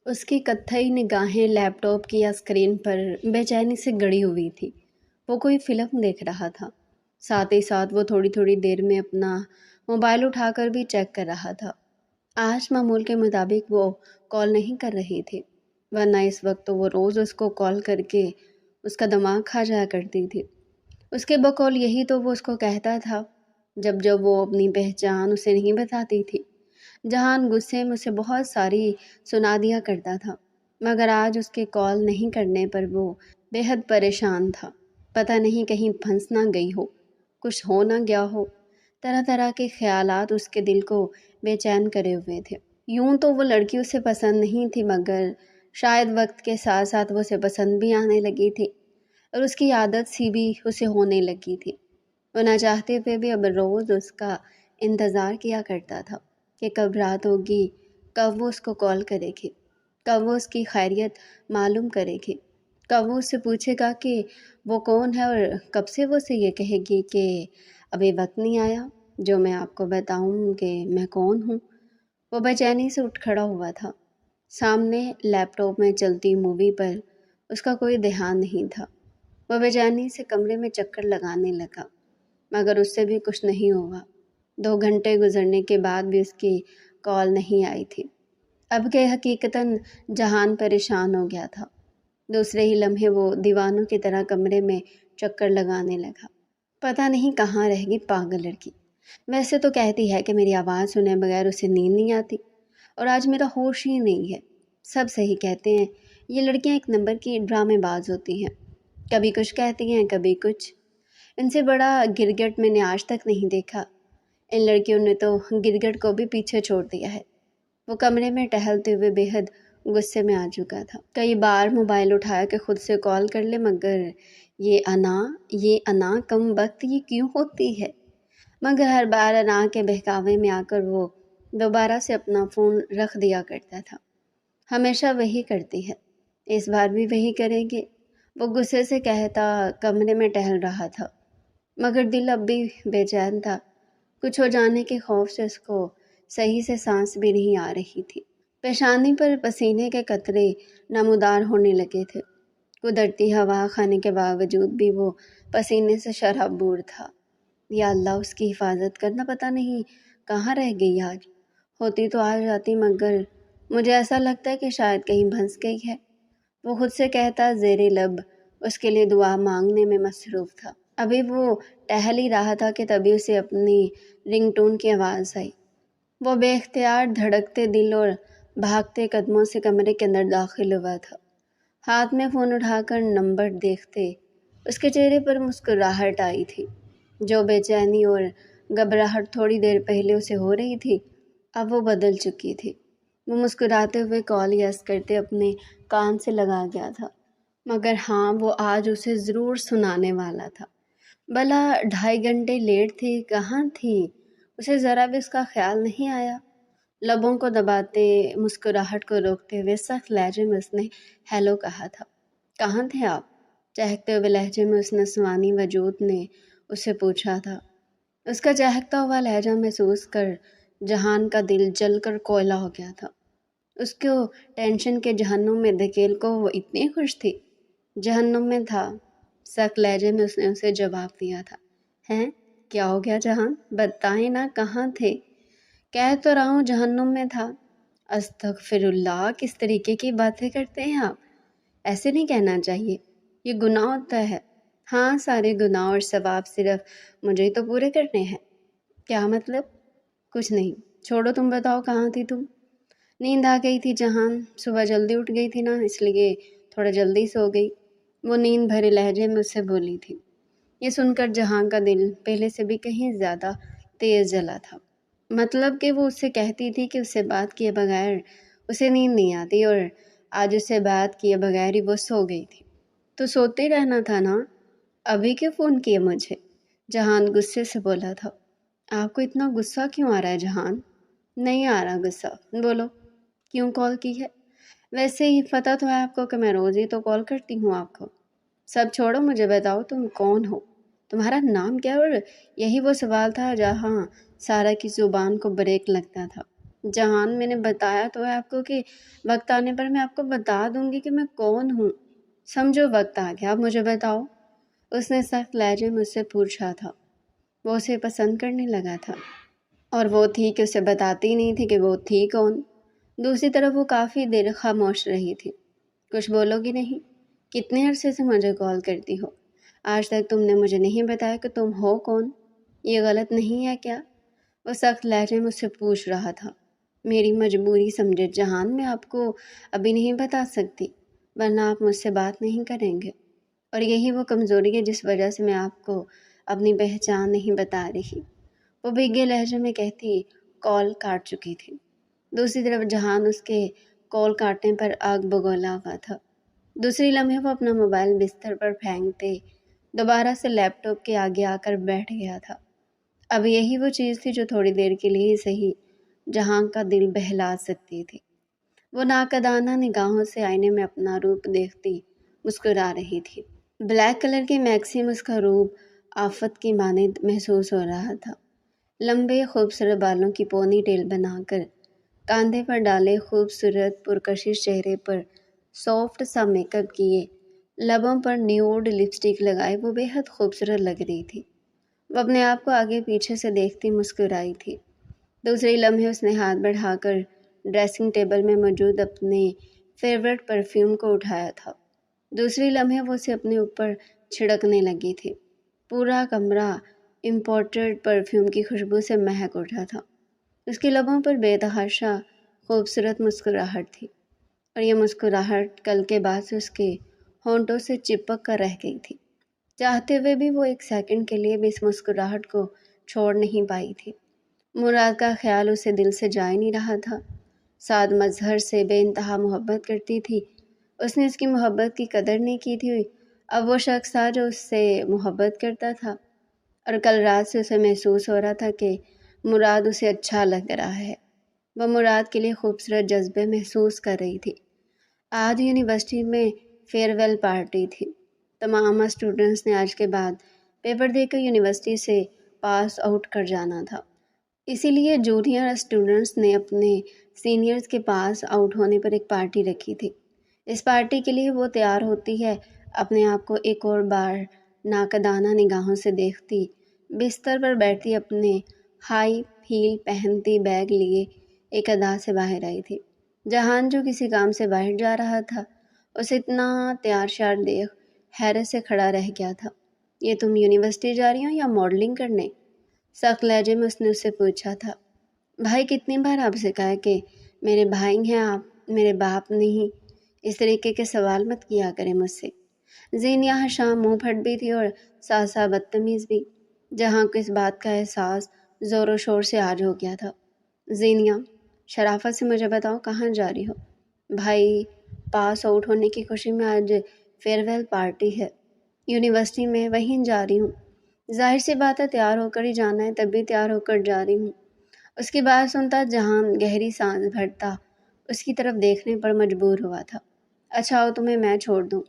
اس کی کتھئی نگاہیں لیپ ٹاپ کی اسکرین پر بے چینی سے گڑی ہوئی تھی۔ وہ کوئی فلم دیکھ رہا تھا، ساتھ ہی ساتھ وہ تھوڑی تھوڑی دیر میں اپنا موبائل اٹھا کر بھی چیک کر رہا تھا۔ آج معمول کے مطابق وہ کال نہیں کر رہی تھی، ورنہ اس وقت تو وہ روز اس کو کال کر کے اس کا دماغ کھا جایا کرتی تھی۔ اس کے بقول یہی تو وہ اس کو کہتا تھا جب جب وہ اپنی پہچان اسے نہیں بتاتی تھی۔ جہان غصے میں اسے بہت ساری سنا دیا کرتا تھا، مگر آج اس کے کال نہیں کرنے پر وہ بے حد پریشان تھا۔ پتہ نہیں کہیں پھنس نہ گئی ہو، کچھ ہو نہ گیا ہو۔ طرح طرح کے خیالات اس کے دل کو بے چین کرے ہوئے تھے۔ یوں تو وہ لڑکی اسے پسند نہیں تھی، مگر شاید وقت کے ساتھ ساتھ وہ اسے پسند بھی آنے لگی تھی، اور اس کی عادت سی بھی اسے ہونے لگی تھی۔ وہ نہ چاہتے ہوئے بھی اب روز اس کا انتظار کیا کرتا تھا کہ کب رات ہوگی، کب وہ اس کو کال کرے گی، کب وہ اس کی خیریت معلوم کرے گی، کب وہ اس سے پوچھے گا کہ وہ کون ہے، اور کب سے وہ اسے یہ کہے گی کہ ابھی وقت نہیں آیا جو میں آپ کو بتاؤں کہ میں کون ہوں۔ وہ بے چینی سے اٹھ کھڑا ہوا تھا۔ سامنے لیپ ٹاپ میں چلتی مووی پر اس کا کوئی دھیان نہیں تھا۔ وہ بے چینی سے کمرے میں چکر لگانے لگا، مگر اس سے بھی کچھ نہیں ہوا۔ 2 گھنٹے گزرنے کے بعد بھی اس کی کال نہیں آئی تھی۔ اب کہ حقیقتاً جہان پریشان ہو گیا تھا۔ دوسرے ہی لمحے وہ دیوانوں کی طرح کمرے میں چکر لگانے لگا۔ پتہ نہیں کہاں رہ گئی پاگل لڑکی۔ ویسے تو کہتی ہے کہ میری آواز سنے بغیر اسے نیند نہیں آتی، اور آج میرا ہوش ہی نہیں ہے۔ سب صحیح کہتے ہیں، یہ لڑکیاں ایک نمبر کی ڈرامے باز ہوتی ہیں، کبھی کچھ کہتی ہیں کبھی کچھ۔ ان سے بڑا گرگٹ میں نے آج تک نہیں دیکھا۔ ان لڑکیوں نے تو گرگٹ کو بھی پیچھے چھوڑ دیا ہے۔ وہ کمرے میں ٹہلتے ہوئے بے حد غصے میں آ چکا تھا۔ کئی بار موبائل اٹھایا کہ خود سے کال کر لے، مگر یہ انا کم وقت یہ کیوں ہوتی ہے؟ مگر ہر بار انا کے بہکاوے میں آ کر وہ دوبارہ سے اپنا فون رکھ دیا کرتا تھا۔ ہمیشہ وہی کرتی ہے، اس بار بھی وہی کرے گی، وہ غصے سے کہتا کمرے میں ٹہل رہا تھا، مگر دل اب بھی بے چین تھا۔ کچھ ہو جانے کے خوف سے اس کو صحیح سے سانس بھی نہیں آ رہی تھی۔ پیشانی پر پسینے کے قطرے نمودار ہونے لگے تھے۔ قدرتی ہوا کھانے کے باوجود بھی وہ پسینے سے شرابور تھا۔ یا اللہ، اس کی حفاظت کرنا، پتہ نہیں کہاں رہ گئی آج۔ ہوتی تو آ جاتی، مگر مجھے ایسا لگتا ہے کہ شاید کہیں پھنس گئی ہے، وہ خود سے کہتا زیر لب اس کے لیے دعا مانگنے میں مصروف تھا۔ ابھی وہ ٹہل ہی رہا تھا کہ تبھی اسے اپنی رنگ ٹون کی آواز آئی۔ وہ بے اختیار دھڑکتے دل اور بھاگتے قدموں سے کمرے کے اندر داخل ہوا تھا۔ ہاتھ میں فون اٹھا کر نمبر دیکھتے اس کے چہرے پر مسکراہٹ آئی تھی۔ جو بے چینی اور گھبراہٹ تھوڑی دیر پہلے اسے ہو رہی تھی، اب وہ بدل چکی تھی۔ وہ مسکراتے ہوئے کال یس کرتے اپنے کان سے لگا گیا تھا، مگر ہاں، وہ آج اسے ضرور سنانے والا تھا۔ بھلا 2.5 گھنٹے لیٹ تھی، کہاں تھی؟ اسے ذرا بھی اس کا خیال نہیں آیا۔ لبوں کو دباتے، مسکراہٹ کو روکتے ہوئے سخت لہجے میں اس نے ہیلو کہا تھا۔ کہاں تھے آپ؟ چہکتے ہوئے لہجے میں اس نسوانی وجود نے اسے پوچھا تھا۔ اس کا چہکتا ہوا لہجہ محسوس کر جہان کا دل جل کر کوئلہ ہو گیا تھا۔ اس کو ٹینشن کے جہنم میں دھکیل کو وہ اتنی خوش تھی۔ جہنم میں تھا، سخت لہجے میں اس نے اسے جواب دیا تھا۔ ہیں؟ کیا ہو گیا جہان؟ بتائیں نا، کہاں تھے؟ کہہ تو رہا ہوں جہنم میں تھا۔ استغفر اللہ، کس طریقے کی باتیں کرتے ہیں آپ؟ ایسے نہیں کہنا چاہیے، یہ گناہ ہوتا ہے۔ ہاں، سارے گناہ اور ثواب صرف مجھے ہی تو پورے کرنے ہیں۔ کیا مطلب؟ کچھ نہیں، چھوڑو، تم بتاؤ کہاں تھی تم؟ نیند آ گئی تھی جہان، صبح جلدی اٹھ گئی تھی نا، اس لیے تھوڑا جلدی سو گئی، وہ نیند بھرے لہجے میں اس سے بولی تھی۔ یہ سن کر جہان کا دل پہلے سے بھی کہیں زیادہ تیز جلا تھا۔ مطلب کہ وہ اس سے کہتی تھی کہ اس سے بات کیے بغیر اسے نیند نہیں آتی، اور آج اس سے بات کیے بغیر ہی وہ سو گئی تھی۔ تو سوتے رہنا تھا نا، ابھی کیوں فون کیے مجھے؟ جہان غصے سے بولا تھا۔ آپ کو اتنا غصہ کیوں آ رہا ہے جہان؟ نہیں آ رہا غصہ، بولو کیوں کال کی ہے؟ ویسے ہی پتہ تو ہے آپ کو کہ میں روز ہی تو کال کرتی ہوں آپ کو۔ سب چھوڑو، مجھے بتاؤ تم کون ہو، تمہارا نام کیا؟ اور یہی وہ سوال تھا جہاں سارا کی زبان کو بریک لگتا تھا۔ جہان میں نے بتایا تو ہے آپ کو کہ وقت آنے پر میں آپ کو بتا دوں گی کہ میں کون ہوں۔ سمجھو وقت آ گیا، اب مجھے بتاؤ۔ اس نے سخت لہجے میں مجھ سے پوچھا تھا۔ وہ اسے پسند کرنے لگا تھا اور وہ تھی کہ اسے بتاتی نہیں تھی کہ وہ تھی کون۔ دوسری طرف وہ کافی دیر خاموش رہی تھی۔ کچھ بولو گی نہیں؟ کتنے عرصے سے مجھے کال کرتی ہو؟ آج تک تم نے مجھے نہیں بتایا کہ تم ہو کون؟ یہ غلط نہیں ہے کیا؟ وہ سخت لہجے میں مجھ سے پوچھ رہا تھا۔ میری مجبوری سمجھے جہان، میں آپ کو ابھی نہیں بتا سکتی، ورنہ آپ مجھ سے بات نہیں کریں گے، اور یہی وہ کمزوری ہے جس وجہ سے میں آپ کو اپنی پہچان نہیں بتا رہی۔ وہ بھیگے لہجے میں کہتی کال کاٹ چکی تھی۔ دوسری طرف جہان اس کے کال کاٹنے پر آگ بگولا ہوا تھا۔ دوسری لمحے وہ اپنا موبائل بستر پر پھینکتے دوبارہ سے لیپ ٹاپ کے آگے آ کر بیٹھ گیا تھا۔ اب یہی وہ چیز تھی جو تھوڑی دیر کے لیے ہی صحیح جہاں کا دل بہلا سکتی تھی۔ وہ ناقدانہ نگاہوں سے آئینے میں اپنا روپ دیکھتی مسکرا رہی تھی۔ بلیک کلر کی میکسی میں اس کا روپ آفت کی مانند محسوس ہو رہا تھا۔ لمبے خوبصورت بالوں کی پونی ٹیل بنا کر کاندھے پر ڈالے خوبصورت پرکشش چہرے پر سافٹ سا میک اپ کیے، لبوں پر نیوڈ لپسٹک لگائے وہ بے حد خوبصورت لگ رہی تھی۔ وہ اپنے آپ کو آگے پیچھے سے دیکھتی مسکرائی تھی۔ دوسری لمحے اس نے ہاتھ بڑھا کر ڈریسنگ ٹیبل میں موجود اپنے فیورٹ پرفیوم کو اٹھایا تھا۔ دوسری لمحے وہ اسے اپنے اوپر چھڑکنے لگی تھی۔ پورا کمرہ امپورٹڈ پرفیوم کی خوشبو سے مہک اٹھا تھا۔ اس کے لبوں پر بے تحاشا خوبصورت مسکراہٹ تھی، اور یہ مسکراہٹ کل کے بعد سے اس کے ہونٹوں سے چپک کر رہ گئی تھی۔ چاہتے ہوئے بھی وہ ایک سیکنڈ کے لیے بھی اس مسکراہٹ کو چھوڑ نہیں پائی تھی۔ مراد کا خیال اسے دل سے جا ہی نہیں رہا تھا۔ سعد مظہر سے بے انتہا محبت کرتی تھی، اس نے اس کی محبت کی قدر نہیں کی تھی۔ اب وہ شخص تھا جو اس سے محبت کرتا تھا، اور کل رات سے اسے محسوس ہو رہا تھا کہ مراد اسے اچھا لگ رہا ہے۔ وہ مراد کے لیے خوبصورت جذبے محسوس کر رہی تھی۔ آج یونیورسٹی میں فیئر ویل پارٹی تھی۔ تمام اسٹوڈنٹس نے آج کے بعد پیپر دے کر یونیورسٹی سے پاس آؤٹ کر جانا تھا، اسی لیے جونیئر اسٹوڈنٹس نے اپنے سینئرز کے پاس آؤٹ ہونے پر ایک پارٹی رکھی تھی۔ اس پارٹی کے لیے وہ تیار ہوتی ہے، اپنے آپ کو ایک اور بار ناقدانہ نگاہوں سے دیکھتی، بستر پر بیٹھتی اپنے ہائی ہیل پہنتی بیگ لیے ایک ادا سے باہر آئی تھی۔ جہان جو کسی کام سے باہر جا رہا تھا، اسے اتنا تیار شیار دیکھ حیرت سے کھڑا رہ گیا تھا۔ یہ تم یونیورسٹی جا رہی ہو یا ماڈلنگ کرنے؟ سخت لہجے میں اس نے اس سے پوچھا تھا۔ بھائی کتنی بار آپ سے کہا کہ میرے بھائی ہیں آپ، میرے باپ نہیں، اس طریقے کے سوال مت کیا کریں مجھ سے۔ زینیہ شام منہ پھٹ بھی تھی اور ساتھ ساتھ بدتمیز بھی۔ جہاں کو اس بات کا احساس زور و شور سے آج ہو گیا تھا۔ زینیہ، شرافت سے مجھے بتاؤ کہاں جا رہی ہو؟ بھائی پاس آؤٹ ہونے کی خوشی میں آج فیئر ویل پارٹی ہے، یونیورسٹی میں، وہیں جا رہی ہوں۔ ظاہر سی بات ہے تیار ہو کر ہی جانا ہے، تب بھی تیار ہو کر جا رہی ہوں۔ اس کی بات سنتا جہان گہری سانس بھرتا اس کی طرف دیکھنے پر مجبور ہوا تھا۔ اچھا ہو تمہیں میں چھوڑ دوں؟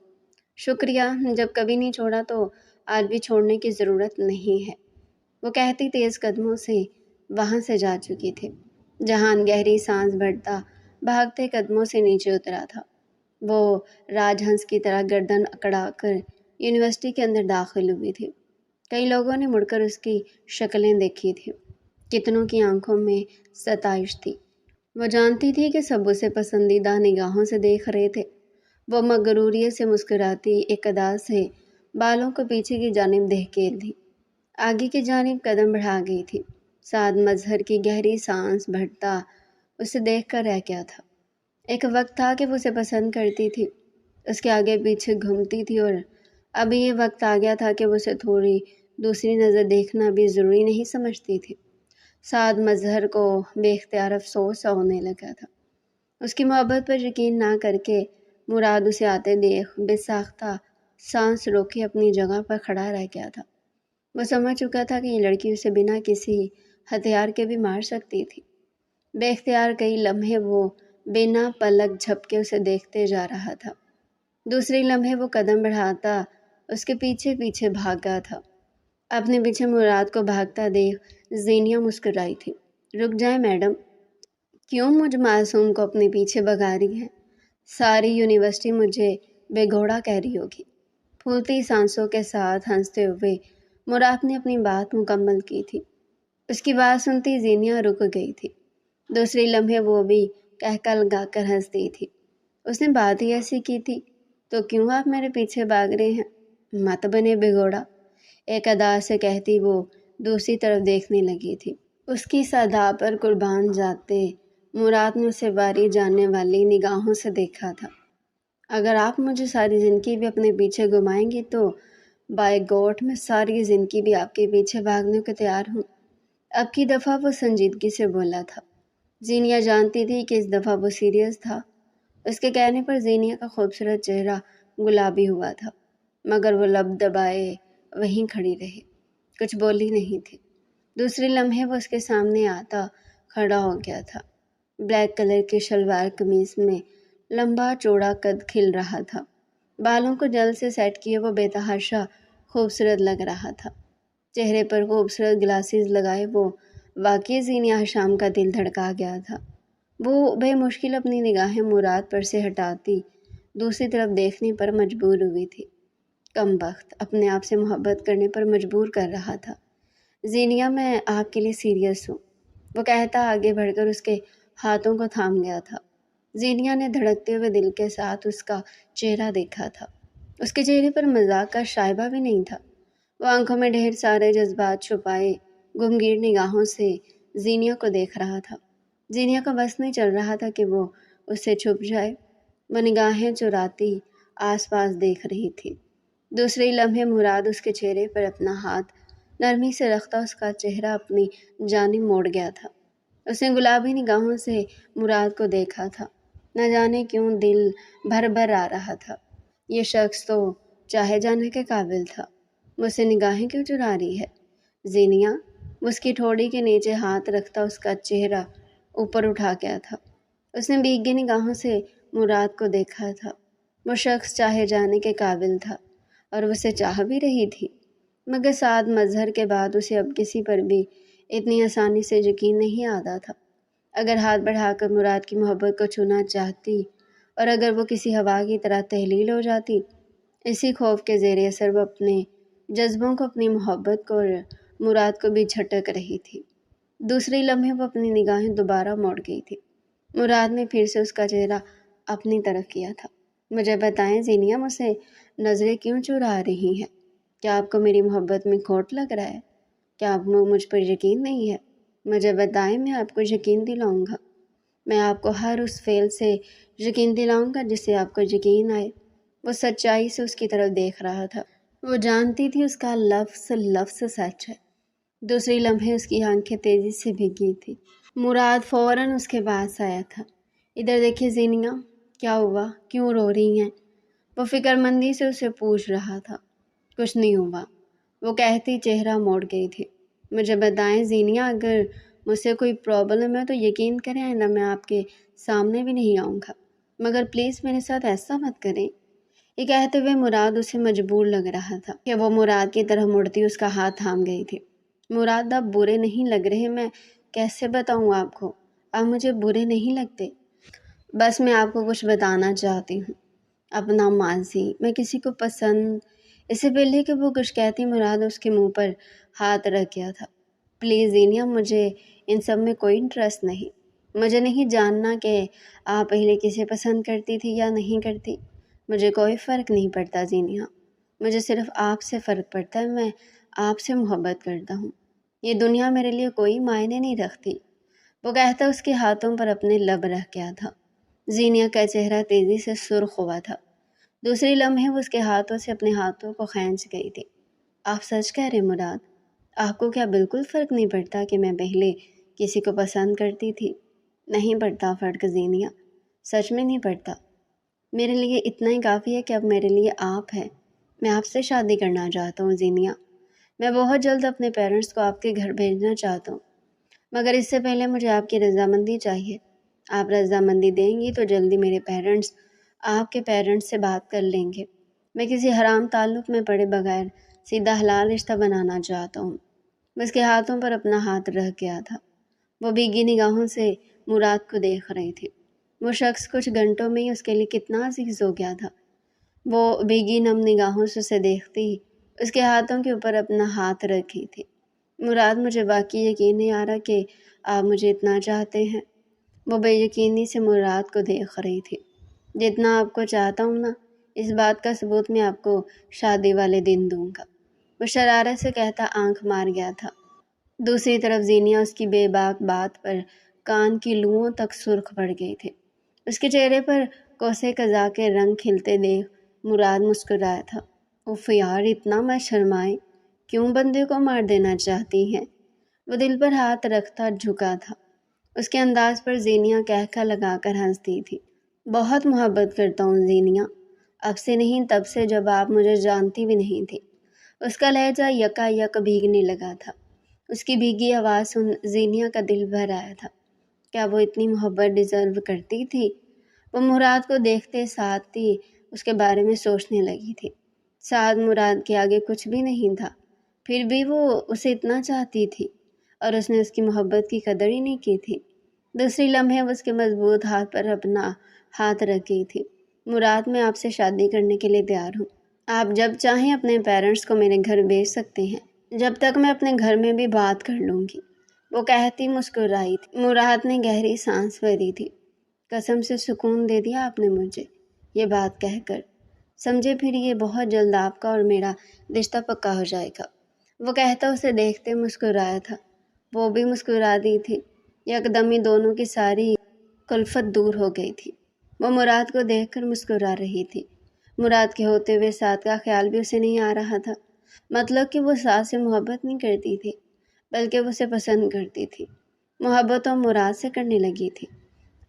شکریہ، جب کبھی نہیں چھوڑا تو آج بھی چھوڑنے کی ضرورت نہیں ہے، وہ کہتی تیز قدموں سے وہاں سے جا چکی تھی۔ جہان گہری سانس بھرتا بھاگتے قدموں سے نیچے اترا تھا۔ وہ راج ہنس کی طرح گردن اکڑا کر یونیورسٹی کے اندر داخل ہوئی تھی۔ کئی لوگوں نے مڑ کر اس کی شکلیں دیکھی تھی، کتنوں کی آنکھوں میں ستائش تھی۔ وہ جانتی تھی کہ سب اسے پسندیدہ نگاہوں سے دیکھ رہے تھے۔ وہ مغروریت سے مسکراتی ایک ادا سے بالوں کو پیچھے کی جانب دھکیل دی، آگے کی جانب قدم بڑھا گئی تھی۔ سعد مظہر کی گہری سانس بھرتا اسے دیکھ کر رہ گیا تھا۔ ایک وقت تھا کہ وہ اسے پسند کرتی تھی، اس کے آگے پیچھے گھومتی تھی، اور ابھی یہ وقت آ گیا تھا کہ وہ اسے تھوڑی دوسری نظر دیکھنا بھی ضروری نہیں سمجھتی تھی۔ سعد مظہر کو بے اختیار افسوس سا ہونے لگا تھا۔ اس کی محبت پر یقین نہ کر کے مراد اسے آتے دیکھ بے ساختہ سانس روکے اپنی جگہ پر کھڑا رہ گیا تھا۔ وہ سمجھ چکا تھا کہ یہ لڑکی اسے بنا کسی ہتھیار کے بھی مار سکتی تھی۔ بے اختیار کئی لمحے وہ بنا پلک جھپکے اسے دیکھتے جا رہا تھا۔ دوسری لمحے وہ قدم بڑھاتا اس کے پیچھے پیچھے بھاگا تھا۔ اپنے پیچھے مراد کو بھاگتا دیکھ زینیہ مسکرائی تھی۔ رک جائیں میڈم، کیوں مجھ معصوم کو اپنے پیچھے بھگا رہی ہے؟ ساری یونیورسٹی مجھے بے گھوڑا کہہ رہی ہوگی۔ پھولتی سانسوں کے ساتھ ہنستے ہوئے مراد نے اپنی بات مکمل کی تھی۔ اس کی بات سنتی زینیا رک گئی تھی۔ دوسری لمحے وہ بھی کہکا لگا کر ہنس دی تھی۔ اس نے بات ہی ایسی کی تھی، تو کیوں آپ میرے پیچھے بھاگ رہے ہیں؟ مت بنے بے گھوڑا، ایک ادا سے کہتی وہ دوسری طرف دیکھنے لگی تھی۔ اس کی صدا پر قربان جاتے مراد نے اسے باری جاننے والی نگاہوں سے دیکھا تھا۔ اگر آپ مجھے ساری زندگی بھی اپنے پیچھے گھمائیں گے تو بائی گاڈ میں ساری زندگی بھی آپ کے پیچھے بھاگنے کو تیار ہوں۔ اب کی دفعہ وہ سنجیدگی سے بولا تھا۔ زینیا جانتی تھی کہ اس دفعہ وہ سیریس تھا۔ اس کے کہنے پر زینیا کا خوبصورت چہرہ گلابی ہوا تھا، مگر وہ لب دبائے وہیں کھڑی رہی، کچھ بولی نہیں تھی۔ دوسری لمحے وہ اس کے سامنے آتا کھڑا ہو گیا تھا۔ بلیک کلر کی شلوار قمیص میں لمبا چوڑا قد کھل رہا تھا، بالوں کو جلد سے سیٹ کیے وہ بے تحاشا خوبصورت لگ رہا تھا۔ چہرے پر خوبصورت گلاسز لگائے وہ واقعی زینیا حشام کا دل دھڑکا گیا تھا۔ وہ بے مشکل اپنی نگاہیں مراد پر سے ہٹاتی دوسری طرف دیکھنے پر مجبور ہوئی تھی۔ کم بخت اپنے آپ سے محبت کرنے پر مجبور کر رہا تھا۔ زینیا، میں آپ کے لیے سیریس ہوں، وہ کہتا آگے بڑھ کر اس کے ہاتھوں کو تھام گیا تھا۔ زینیا نے دھڑکتے ہوئے دل کے ساتھ اس کا چہرہ دیکھا تھا۔ اس کے چہرے پر مذاق کا شائبہ بھی نہیں تھا۔ وہ آنکھوں میں ڈھیر سارے جذبات چھپائے گمگیر نگاہوں سے زینیا کو دیکھ رہا تھا۔ زینیا کا بس نہیں چل رہا تھا کہ وہ اس سے چھپ جائے۔ وہ نگاہیں چراتی آس پاس دیکھ رہی تھی۔ دوسرے لمحے مراد اس کے چہرے پر اپنا ہاتھ نرمی سے رکھتا اس کا چہرہ اپنی جانب موڑ گیا تھا۔ اس نے گلابی نگاہوں سے مراد کو دیکھا تھا۔ نہ جانے کیوں دل بھر بھر آ رہا تھا۔ یہ شخص تو چاہے جانے کے قابل تھا، مجھ سے نگاہیں کیوں چرا رہی ہے؟ زینیا، اس کی ٹھوڑی کے نیچے ہاتھ رکھتا اس کا چہرہ اوپر اٹھا گیا تھا۔ اس نے بھیگی نگاہوں سے مراد کو دیکھا تھا۔ وہ شخص چاہے جانے کے قابل تھا اور اسے چاہ بھی رہی تھی، مگر سعد مظہر کے بعد اسے اب کسی پر بھی اتنی آسانی سے یقین نہیں آتا تھا۔ اگر ہاتھ بڑھا کر مراد کی محبت کو چھونا چاہتی اور اگر وہ کسی ہوا کی طرح تحلیل ہو جاتی، اسی خوف کے زیر اثر وہ اپنے جذبوں کو، اپنی محبت کو اور مراد کو بھی جھٹک رہی تھی۔ دوسری لمحے وہ اپنی نگاہیں دوبارہ موڑ گئی تھی۔ مراد نے پھر سے اس کا چہرہ اپنی طرف کیا تھا۔ مجھے بتائیں زینیا، مجھ سے نظریں کیوں چرا رہی ہیں؟ کیا آپ کو میری محبت میں کھوٹ لگ رہا ہے؟ کیا آپ کو مجھ پر یقین نہیں ہے؟ مجھے بتائیں، میں آپ کو یقین دلاؤں گا۔ میں آپ کو ہر اس فعل سے یقین دلاؤں گا جس سے آپ کو یقین آئے۔ وہ سچائی سے اس کی طرف دیکھ رہا تھا۔ وہ جانتی تھی اس کا لفظ لفظ سچ ہے۔ دوسری لمحے اس کی آنکھیں تیزی سے بھیگی تھی۔ مراد فوراً اس کے پاس آیا تھا۔ ادھر دیکھیے زینیا، کیا ہوا؟ کیوں رو رہی ہیں؟ وہ فکر مندی سے اسے پوچھ رہا تھا۔ کچھ نہیں ہوا، وہ کہتی چہرہ موڑ گئی تھی۔ مجھے بتائیں زینیا، اگر مجھ سے کوئی پرابلم ہے تو یقین کریں آئندہ میں آپ کے سامنے بھی نہیں آؤں گا، مگر پلیز میرے ساتھ ایسا مت کریں۔ یہ کہتے ہوئے مراد اسے مجبور لگ رہا تھا کہ وہ مراد کی طرف مڑتی اس کا ہاتھ تھام گئی تھی۔ مراد، آپ برے نہیں لگ رہے، میں کیسے بتاؤں آپ کو؟ آپ مجھے برے نہیں لگتے، بس میں آپ کو کچھ بتانا چاہتی ہوں، اپنا ماضی۔ میں کسی کو پسند، اس سے پہلے کہ وہ کچھ کہتی مراد اس کے منہ پر ہاتھ رکھ گیا تھا۔ پلیز زینیا، مجھے ان سب میں کوئی انٹرسٹ نہیں۔ مجھے نہیں جاننا کہ آپ پہلے کسے پسند کرتی تھی یا نہیں کرتی، مجھے کوئی فرق نہیں پڑتا زینیا۔ مجھے صرف آپ سے فرق پڑتا ہے، میں آپ سے محبت کرتا ہوں۔ یہ دنیا میرے لیے کوئی معنی نہیں رکھتی، وہ کہتا اس کے ہاتھوں پر اپنے لب رکھ گیا تھا۔ زینیا کا چہرہ تیزی سے سرخ ہوا تھا۔ دوسری لمحے وہ اس کے ہاتھوں سے اپنے ہاتھوں کو کھینچ گئی تھی۔ آپ سچ کہہ رہے مراد؟ آپ کو کیا بالکل فرق نہیں پڑتا کہ میں پہلے کسی کو پسند کرتی تھی؟ نہیں پڑتا فرق زینیا، سچ میں نہیں پڑتا۔ میرے لیے اتنا ہی کافی ہے کہ اب میرے لیے آپ ہے۔ میں آپ سے شادی کرنا چاہتا ہوں زینیا۔ میں بہت جلد اپنے پیرنٹس کو آپ کے گھر بھیجنا چاہتا ہوں، مگر اس سے پہلے مجھے آپ کی رضامندی چاہیے۔ آپ رضامندی دیں گی تو جلدی میرے پیرنٹس آپ کے پیرنٹس سے بات کر لیں گے۔ میں کسی حرام تعلق میں پڑے بغیر سیدھا حلال رشتہ بنانا چاہتا ہوں۔ اس کے ہاتھوں پر اپنا ہاتھ رکھ گیا تھا۔ وہ بھیگی نگاہوں سے مراد کو دیکھ رہی تھی۔ وہ شخص کچھ گھنٹوں میں ہی اس کے لیے کتنا عزیز ہو گیا تھا۔ وہ بھیگی نم نگاہوں سے اسے دیکھتی ہی اس کے ہاتھوں کے اوپر اپنا ہاتھ رکھی تھی۔ مراد، مجھے واقعی یقین نہیں آ رہا کہ آپ مجھے اتنا چاہتے ہیں۔ وہ بے یقینی سے مراد کو دیکھ رہی تھی۔ جتنا آپ کو چاہتا ہوں نا، اس بات کا ثبوت میں آپ کو شادی والے دن دوں گا، وہ شرارت سے کہتا آنکھ مار گیا تھا۔ دوسری طرف زینیہ اس کی بے باک بات پر کان کی لوؤں تک سرخ پڑ گئی تھی۔ اس کے چہرے پر کوسے قضا کے رنگ کھلتے دیکھ مراد مسکرایا تھا۔ اف یار، اتنا مت شرمائے، کیوں بندے کو مار دینا چاہتی ہیں؟ وہ دل پر ہاتھ رکھتا جھکا تھا۔ اس کے انداز پر زینیہ کہکا لگا کر ہنستی تھی۔ بہت محبت کرتا ہوں زینیہ، اب سے نہیں تب سے جب آپ مجھے جانتی بھی نہیں تھی۔ اس کا لہجہ یکا یک بھیگنے لگا تھا۔ اس کی بھیگی آواز سن زینیہ کا دل بھر آیا تھا۔ کیا وہ اتنی محبت ڈیزرو کرتی تھی؟ وہ مراد کو دیکھتے ساتھ ہی اس کے بارے میں سوچنے لگی تھی۔ ساتھ مراد کے آگے کچھ بھی نہیں تھا، پھر بھی وہ اسے اتنا چاہتی تھی اور اس نے اس کی محبت کی قدر ہی نہیں کی تھی۔ دوسری لمحے وہ اس کے مضبوط ہاتھ پر اپنا ہاتھ رکھی تھی۔ مراد، میں آپ سے شادی کرنے کے لیے تیار ہوں۔ آپ جب چاہیں اپنے پیرنٹس کو میرے گھر بھیج سکتے ہیں، جب تک میں اپنے گھر میں بھی بات کر لوں گی، وہ کہتی مسکرائی تھی۔ مراد نے گہری سانس بھری تھی۔ قسم سے سکون دے دیا آپ نے مجھے یہ بات کہہ کر، سمجھے، پھر یہ بہت جلد آپ کا اور میرا رشتہ پکا ہو جائے گا، وہ کہتا اسے دیکھتے مسکرایا تھا۔ وہ بھی مسکرا دی تھی۔ یکدم ہی دونوں کی ساری کلفت دور ہو گئی تھی۔ وہ مراد کو دیکھ کر مسکرا رہی تھی۔ مراد کے ہوتے ہوئے ساتھ کا خیال بھی اسے نہیں آ رہا تھا۔ مطلب کہ وہ ساتھ سے محبت نہیں کرتی تھی، بلکہ وہ اسے پسند کرتی تھی۔ محبت اور مراد سے کرنے لگی تھی۔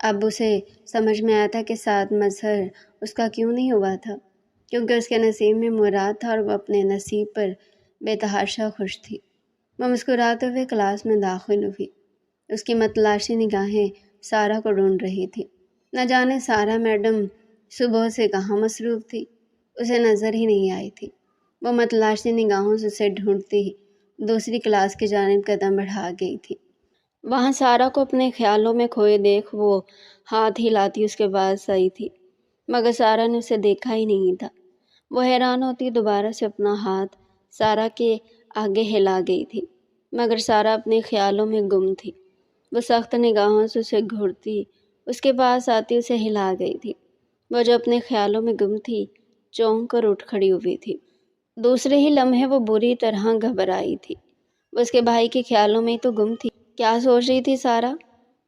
اب اسے سمجھ میں آیا تھا کہ ساتھ مظہر اس کا کیوں نہیں ہوا تھا، کیونکہ اس کے نصیب میں مراد تھا اور وہ اپنے نصیب پر بے تحاشا خوش تھی۔ وہ مسکراتے ہوئے کلاس میں داخل ہوئی۔ اس کی متلاشی نگاہیں سارہ کو ڈھونڈ رہی تھی۔ نہ جانے سارہ میڈم صبح سے کہاں مصروف تھی، اسے نظر ہی نہیں آئی تھی۔ وہ متلاشی نگاہوں سے اسے ڈھونڈتی ہی دوسری کلاس کی جانب قدم بڑھا گئی تھی۔ وہاں سارہ کو اپنے خیالوں میں کھوئے دیکھ وہ ہاتھ ہلاتی اس کے پاس آئی تھی، مگر سارہ نے اسے دیکھا ہی نہیں تھا۔ وہ حیران ہوتی دوبارہ سے اپنا ہاتھ سارہ کے آگے ہلا گئی تھی، مگر سارہ اپنے خیالوں میں گم تھی۔ وہ سخت نگاہوں سے اسے گھورتی اس کے پاس آتی اسے ہلا گئی تھی۔ وہ جو اپنے خیالوں میں گم تھی، چونک کر اٹھ کھڑی ہوئی تھی۔ دوسرے ہی لمحے وہ بری طرح گھبرائی تھی۔ وہ اس کے بھائی کے خیالوں میں ہی تو گم تھی۔ کیا سوچ رہی تھی سارہ؟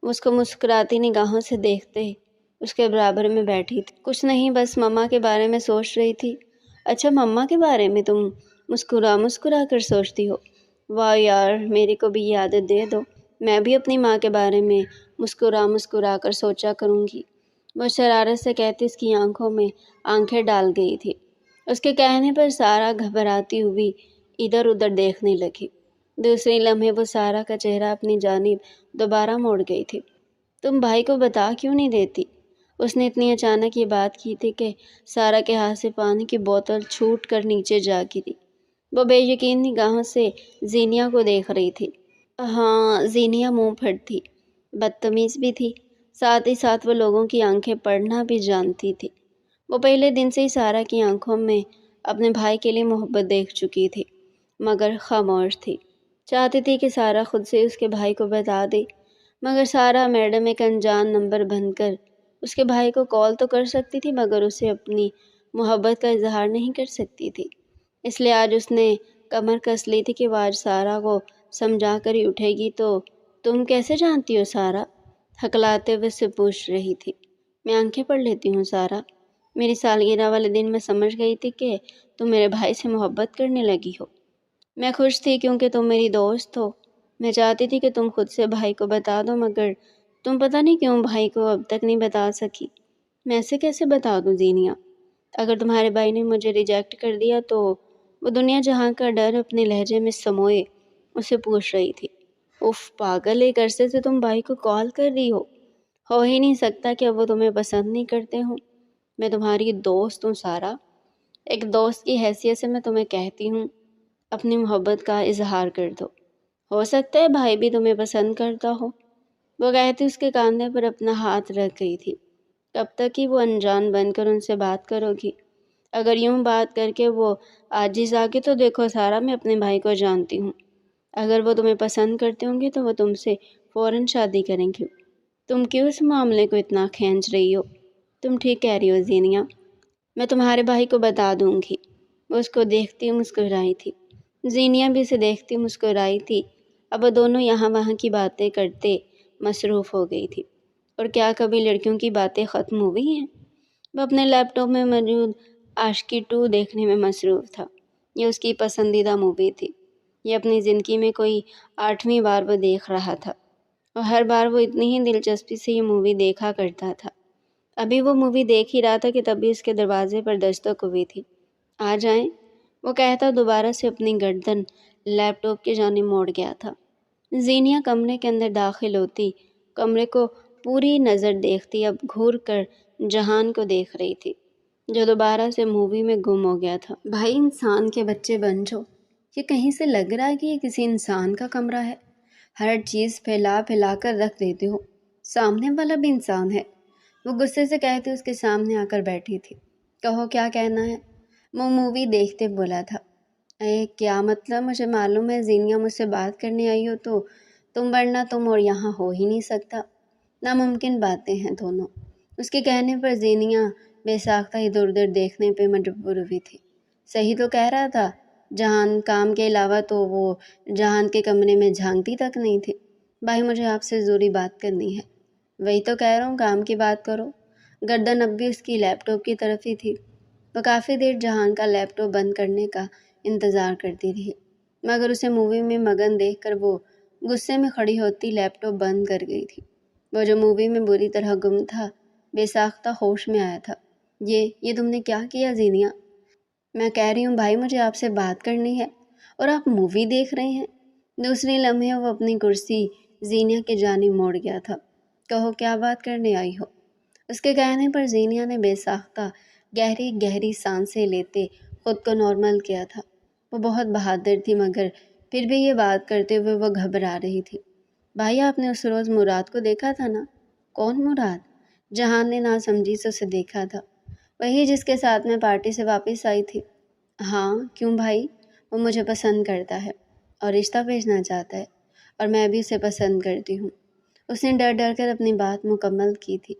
وہ اس کو مسکراتی نگاہوں سے دیکھتے اس کے برابر میں بیٹھی تھی۔ کچھ نہیں، بس مما کے بارے میں سوچ رہی تھی۔ اچھا، مما کے بارے میں تم مسکرا مسکرا کر سوچتی ہو؟ واہ یار، میرے کو بھی یہ عادت دے دو، میں بھی اپنی ماں کے بارے میں مسکرا مسکرا کر سوچا کروں گی، وہ شرارت سے کہتی اس کی آنکھوں میں آنکھیں ڈال گئی تھی۔ اس کے کہنے پر سارہ گھبراتی ہوئی ادھر ادھر دیکھنے لگی۔ دوسری لمحے وہ سارہ کا چہرہ اپنی جانب دوبارہ موڑ گئی تھی۔ تم بھائی کو بتا کیوں نہیں دیتی؟ اس نے اتنی اچانک یہ بات کی تھی کہ سارہ کے ہاتھ سے پانی کی بوتل چھوٹ کر نیچے جا گری۔ وہ بے یقین نگاہوں سے زینیہ کو دیکھ رہی تھی۔ ہاں، زینیہ منہ پھٹ تھی، بدتمیز بھی تھی، ساتھ ہی ساتھ وہ لوگوں کی آنکھیں پڑھنا بھی جانتی تھی۔ وہ پہلے دن سے ہی سارہ کی آنکھوں میں اپنے بھائی کے لیے محبت دیکھ چکی تھی، مگر خاموش تھی۔ چاہتی تھی کہ سارہ خود سے اس کے بھائی کو بتا دے، مگر سارہ میڈم ایک انجان نمبر بن کر اس کے بھائی کو کال تو کر سکتی تھی، مگر اسے اپنی محبت کا اظہار نہیں کر سکتی تھی۔ اس لیے آج اس نے کمر کس لی تھی کہ وہ آج سارہ کو سمجھا کر ہی اٹھے گی۔ تو تم کیسے جانتی ہو سارہ؟ ہکلاتے ہوئے سے پوچھ رہی تھی۔ میں آنکھیں پڑھ لیتی ہوں سارہ، میری سالگرہ والے دن میں سمجھ گئی تھی کہ تم میرے بھائی سے محبت کرنے لگی ہو۔ میں خوش تھی کیونکہ تم میری دوست ہو۔ میں چاہتی تھی کہ تم خود سے بھائی کو بتا دو، مگر تم پتہ نہیں کیوں بھائی کو اب تک نہیں بتا سکی۔ میں اسے کیسے بتا دوں زینیہ؟ اگر تمہارے بھائی نے مجھے ریجیکٹ کر دیا تو؟ وہ دنیا جہاں کا ڈر اپنے لہجے میں سموئے اسے پوچھ رہی تھی۔ اف پاگل، ایک عرصے سے تم بھائی کو کال کر رہی ہو ہی نہیں سکتا کہ اب وہ تمہیں پسند نہیں کرتے ہوں۔ میں تمہاری دوست ہوں سارہ، ایک دوست کی حیثیت سے میں تمہیں کہتی ہوں اپنی محبت کا اظہار کر دو۔ ہو سکتا ہے بھائی بھی تمہیں پسند کرتا ہو، وہ کہتی اس کے کاندھے پر اپنا ہاتھ رکھ گئی تھی۔ کب تک ہی وہ انجان بن کر ان سے بات کرو گی؟ اگر یوں بات کر کے وہ عاجز آ گئی تو دیکھو سارا، میں اپنے بھائی کو جانتی ہوں۔ اگر وہ تمہیں پسند کرتے ہوں گے تو وہ تم سے فوراً شادی کریں گے۔ تم کیوں اس معاملے کو اتنا کھینچ رہی ہو؟ تم ٹھیک کہہ رہی ہو زینیا، میں تمہارے بھائی کو بتا دوں گی۔ وہ اس کو دیکھتی مسکرائی تھی۔ زینیا بھی اسے دیکھتی مسکرائی تھی۔ اب وہ دونوں یہاں وہاں کی باتیں کرتے مصروف ہو گئی تھی۔ اور کیا کبھی لڑکیوں کی باتیں ختم ہوئی ہیں؟ وہ اپنے لیپ ٹاپ میں موجود عاشقی 2 دیکھنے میں مصروف تھا۔ یہ اس کی پسندیدہ مووی تھی۔ یہ اپنی زندگی میں کوئی 8ویں بار وہ دیکھ رہا تھا، اور ہر بار وہ اتنی ہی دلچسپی سے یہ مووی دیکھا کرتا تھا۔ ابھی وہ مووی دیکھ ہی رہا تھا کہ تبھی اس کے دروازے پر دستک ہوئی تھی۔ آ جائیں، وہ کہتا دوبارہ سے اپنی گردن لیپ ٹاپ کی جانب موڑ گیا تھا۔ زینیا کمرے کے اندر داخل ہوتی، کمرے کو پوری نظر دیکھتی، اب گھور کر جہان کو دیکھ رہی تھی جو دوبارہ سے مووی میں گم ہو گیا تھا۔ بھائی انسان کے بچے بن جاؤ، یہ کہیں سے لگ رہا ہے کہ یہ کسی انسان کا کمرہ ہے۔ ہر چیز پھیلا پھیلا کر رکھ دیتے ہو، سامنے والا بھی انسان ہے۔ وہ غصے سے کہتے اس کے سامنے آ کر بیٹھی تھی۔ کہو کیا کہنا ہے؟ وہ مووی دیکھتے بولا تھا۔ کیا مطلب؟ مجھے معلوم ہے زینیا مجھ سے بات کرنے آئی ہو تو تم، ورنہ تم اور یہاں ہو ہی نہیں سکتا۔ ناممکن باتیں ہیں دونوں۔ اس کے کہنے پر زینیا بے ساختہ ادھر ادھر دیکھنے پہ مجبور ہوئی تھی۔ صحیح تو کہہ رہا تھا، جہان کام کے علاوہ تو وہ جہان کے کمرے میں جھانکتی تک نہیں تھی۔ بھائی مجھے آپ سے ضروری بات کرنی ہے۔ وہی تو کہہ رہا ہوں، کام کی بات کرو۔ گردن اب بھی اس کی لیپ ٹاپ کی طرف ہی تھی۔ وہ کافی دیر جہان کا لیپ ٹاپ بند کرنے کا انتظار کرتی رہی، مگر اسے مووی میں مگن دیکھ کر وہ غصے میں کھڑی ہوتی لیپ ٹاپ بند کر گئی تھی۔ وہ جو مووی میں بری طرح گم تھا، بے ساختہ ہوش میں آیا تھا۔ یہ تم نے کیا کیا زینیا؟ میں کہہ رہی ہوں بھائی مجھے آپ سے بات کرنی ہے اور آپ مووی دیکھ رہے ہیں۔ دوسری لمحے وہ اپنی کرسی زینیا کی جانب موڑ گیا تھا۔ کہو کیا بات کرنے آئی ہو؟ اس کے کہنے پر زینیا نے بے ساختہ گہری گہری سانسیں لیتے خود کو نارمل کیا تھا۔ وہ بہت بہادر تھی، مگر پھر بھی یہ بات کرتے ہوئے وہ گھبرا رہی تھی۔ بھائی آپ نے اس روز مراد کو دیکھا تھا نا؟ کون مراد؟ جہان نے ناسمجھی سے اسے دیکھا تھا۔ وہی جس کے ساتھ میں پارٹی سے واپس آئی تھی۔ ہاں، کیوں بھائی؟ وہ مجھے پسند کرتا ہے اور رشتہ بھیجنا چاہتا ہے، اور میں بھی اسے پسند کرتی ہوں۔ اس نے ڈر ڈر کر اپنی بات مکمل کی تھی۔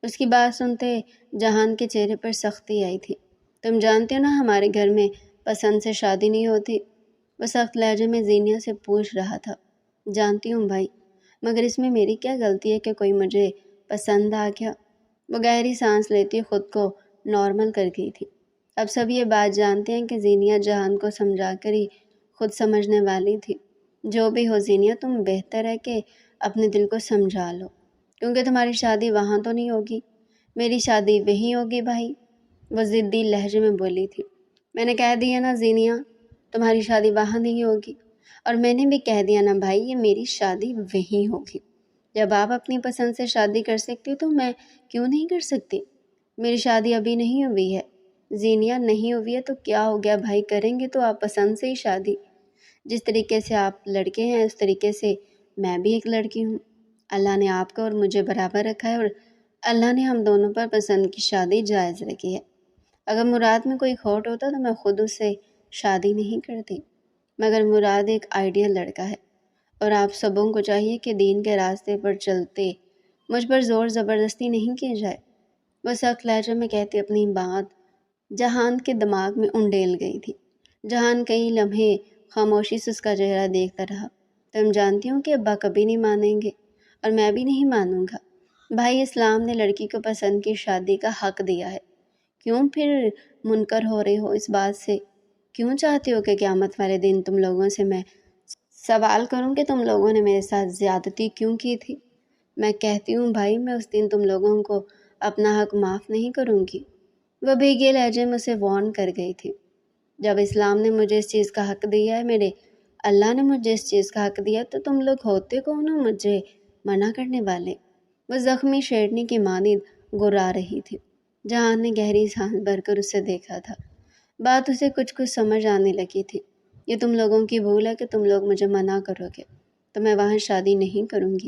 اس کی بات سنتے جہان کے چہرے پر سختی آئی تھی۔ تم جانتے ہو نا ہمارے گھر میں پسند سے شادی نہیں ہوتی؟ وہ سخت لہجے میں زینیا سے پوچھ رہا تھا۔ جانتی ہوں بھائی، مگر اس میں میری کیا غلطی ہے کہ کوئی مجھے پسند آ گیا؟ وہ گہری سانس لیتی خود کو نارمل کر گئی تھی۔ اب سب یہ بات جانتے ہیں کہ زینیا جہان کو سمجھا کر ہی خود سمجھنے والی تھی۔ جو بھی ہو زینیا، تم بہتر ہے کہ اپنے دل کو سمجھا لو، کیونکہ تمہاری شادی وہاں تو نہیں ہوگی، میری شادی وہیں ہوگی بھائی، وہ ضدی لہجے میں بولی تھی۔ میں نے کہہ دیا نا زینیا، تمہاری شادی وہاں نہیں ہوگی، اور میں نے بھی کہہ دیا نا بھائی، یہ میری شادی وہیں ہوگی۔ جب آپ اپنی پسند سے شادی کر سکتی تو میں کیوں نہیں کر سکتی؟ میری شادی ابھی نہیں ہوئی ہے زینیا، نہیں ہوئی ہے تو کیا ہو گیا بھائی، کریں گے تو آپ پسند سے ہی شادی۔ جس طریقے سے آپ لڑکے ہیں اس طریقے سے میں بھی ایک لڑکی ہوں۔ اللہ نے آپ کو اور مجھے برابر رکھا ہے، اور اللہ نے ہم دونوں پر پسند کی شادی جائز رکھی ہے۔ اگر مراد میں کوئی کھوٹ ہوتا تو میں خود اس سے شادی نہیں کرتی، مگر مراد ایک آئیڈیل لڑکا ہے، اور آپ سبوں کو چاہیے کہ دین کے راستے پر چلتے مجھ پر زور زبردستی نہیں کی جائے۔ وہ سخت لہجے میں کہتی اپنی بات جہان کے دماغ میں انڈیل گئی تھی۔ جہان کئی لمحے خاموشی سے اس کا چہرہ دیکھتا رہا۔ تم جانتی ہوں کہ ابا کبھی نہیں مانیں گے، اور میں بھی نہیں مانوں گا۔ بھائی اسلام نے لڑکی کو پسند کی شادی کا حق دیا ہے، کیوں پھر منکر ہو رہے ہو اس بات سے؟ کیوں چاہتے ہو کہ قیامت والے دن تم لوگوں سے میں سوال کروں کہ تم لوگوں نے میرے ساتھ زیادتی کیوں کی تھی؟ میں کہتی ہوں بھائی، میں اس دن تم لوگوں کو اپنا حق معاف نہیں کروں گی۔ وہ بھیگے لہجے میں اسے وارن کر گئی تھی۔ جب اسلام نے مجھے اس چیز کا حق دیا ہے، میرے اللہ نے مجھے اس چیز کا حق دیا، تو تم لوگ ہوتے کون ہو مجھے منع کرنے والے؟ وہ زخمی شیرنی کی مانند گرا رہی تھی۔ جہان نے گہری سانس بھر کر اسے دیکھا تھا۔ بات اسے کچھ سمجھ آنے لگی تھی۔ یہ تم لوگوں کی بھول ہے کہ تم لوگ مجھے منع کرو گے تو میں وہاں شادی نہیں کروں گی۔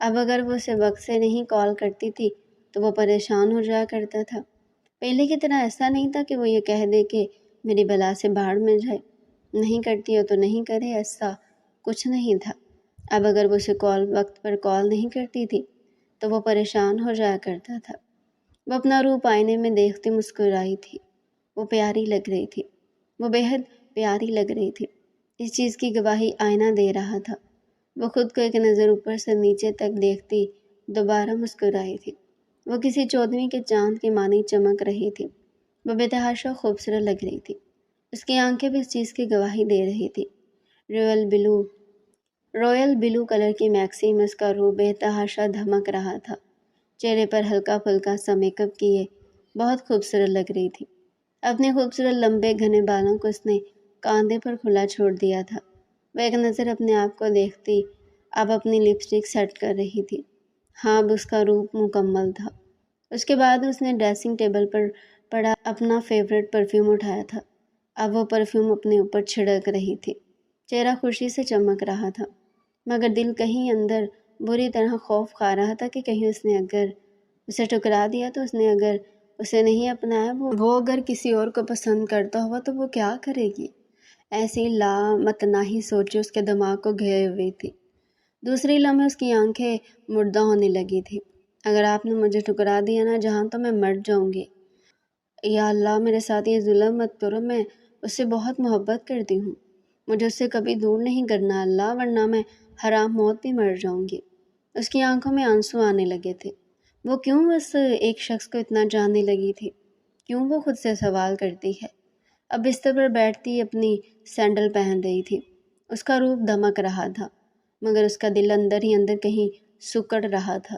اب اگر وہ اسے وقت سے نہیں کال کرتی تھی تو وہ پریشان ہو جایا کرتا تھا۔ پہلے کی طرح ایسا نہیں تھا کہ وہ یہ کہہ دے کہ میری بلا سے بھاڑ میں جائے، نہیں کرتی ہو تو نہیں کرے، ایسا کچھ نہیں تھا۔ اب اگر وہ اسے وقت پر کال نہیں کرتی تھی تو وہ پریشان ہو جایا کرتا تھا۔ وہ اپنا روپ آئینے میں دیکھتی مسکرائی تھی۔ وہ پیاری لگ رہی تھی، وہ بےحد پیاری لگ رہی تھی۔ اس چیز کی گواہی آئینہ دے رہا تھا۔ وہ خود کو ایک نظر اوپر سے نیچے تک دیکھتی دوبارہ مسکرائی تھی۔ وہ کسی چودھویں کے چاند کی مانی چمک رہی تھی۔ وہ بے تحاشا خوبصورت لگ رہی تھی۔ اس کی آنکھیں بھی اس چیز کی گواہی دے رہی تھی۔ رویل بلو کلر کی میکسی میں اس کا روح بے تحاشا دھمک رہا تھا۔ چہرے پر ہلکا پھلکا سا میک اپ کیے بہت خوبصورت لگ رہی تھی۔ اپنے خوبصورت لمبے گھنے بالوں کو اس نے کاندھے پر کھلا چھوڑ دیا تھا۔ وہ ایک نظر اپنے آپ کو دیکھتی اب اپنی لپسٹک سیٹ کر رہی تھی۔ ہاں، اب اس کا روپ مکمل تھا۔ اس کے بعد اس نے ڈریسنگ ٹیبل پر پڑا اپنا فیورٹ پرفیوم اٹھایا تھا۔ اب وہ پرفیوم اپنے اوپر چھڑک رہی تھی۔ چہرہ خوشی سے چمک رہا تھا، مگر دل کہیں اندر بری طرح خوف کھا رہا تھا کہ کہیں اس نے اگر اسے ٹکرا دیا تو اس نے اگر اسے نہیں اپنایا، وہ اگر کسی اور کو پسند کرتا ہوا تو وہ کیا کرے گی؟ ایسی لامتناہی سوچیں اس کے دماغ کو گھیرے ہوئی تھی۔ دوسری لمحے اس کی آنکھیں مردہ ہونے لگی تھی۔ اگر آپ نے مجھے ٹکرا دیا نا جہاں، تو میں مر جاؤں گی۔ یا اللہ، میرے ساتھ یہ ظلم مت کرو، میں اس سے بہت محبت کرتی ہوں، مجھے اس سے کبھی دور نہیں کرنا اللہ، ورنہ میں حرام موت بھی مر جاؤں گی۔ اس کی آنکھوں میں آنسو آنے لگے تھے۔ وہ کیوں اس ایک شخص کو اتنا جاننے لگی تھی؟ کیوں وہ خود سے سوال کرتی ہے؟ اب بستر پر بیٹھتی اپنی سینڈل پہن رہی تھی۔ اس کا روپ دمک رہا تھا، مگر اس کا دل اندر ہی اندر کہیں سکڑ رہا تھا،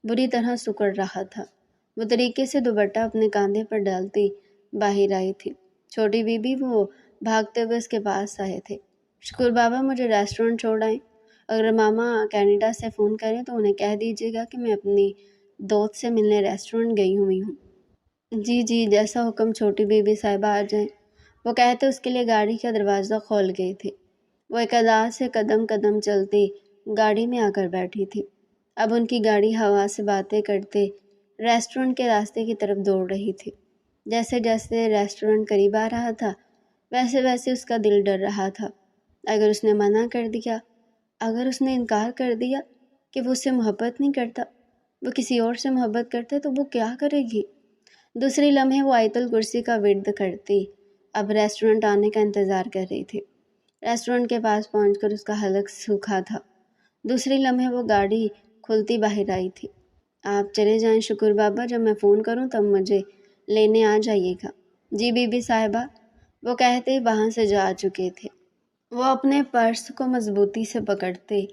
بری طرح سکڑ رہا تھا۔ وہ طریقے سے دوپٹہ اپنے کاندھے پر ڈالتی باہر آئی تھی۔ چھوٹی بی بی وہ بھاگتے ہوئے اس کے پاس آئے تھے۔ شکر بابا، مجھے ریسٹورنٹ چھوڑ آئیں۔ اگر ماما کینیڈا سے فون کریں تو انہیں کہہ دیجیے گا کہ میں اپنی دوست سے ملنے ریسٹورنٹ گئی ہوئی ہوں۔ جی جی، جیسا حکم چھوٹی بی بی صاحبہ، آ جائیں۔ وہ کہتے اس کے لیے گاڑی کا دروازہ کھول گئے تھے۔ وہ ایک ادا سے قدم قدم چلتی گاڑی میں آ کر بیٹھی تھی۔ اب ان کی گاڑی ہوا سے باتیں کرتے ریسٹورنٹ کے راستے کی طرف دوڑ رہی تھی۔ جیسے جیسے ریسٹورنٹ قریب آ رہا تھا ویسے ویسے اس کا دل ڈر رہا تھا۔ اگر اس نے منع کر دیا، اگر اس نے انکار کر دیا کہ وہ اس سے محبت نہیں کرتا، وہ کسی اور سے محبت کرتا ہے، تو وہ کیا کرے گی؟ دوسری لمحے وہ آیت الکرسی کا ورد کرتی اب ریسٹورنٹ آنے کا انتظار کر رہی تھی۔ ریسٹورنٹ کے پاس پہنچ کر اس کا حلق سوکھا تھا۔ دوسری لمحے وہ گاڑی کھلتی باہر آئی تھی۔ آپ چلے جائیں شکر بابا، جب میں فون کروں تب مجھے لینے آ جائیے گا۔ جی بی بی صاحبہ، وہ کہتے وہاں سے جا چکے تھے۔ وہ اپنے پرس کو مضبوطی سے پکڑتے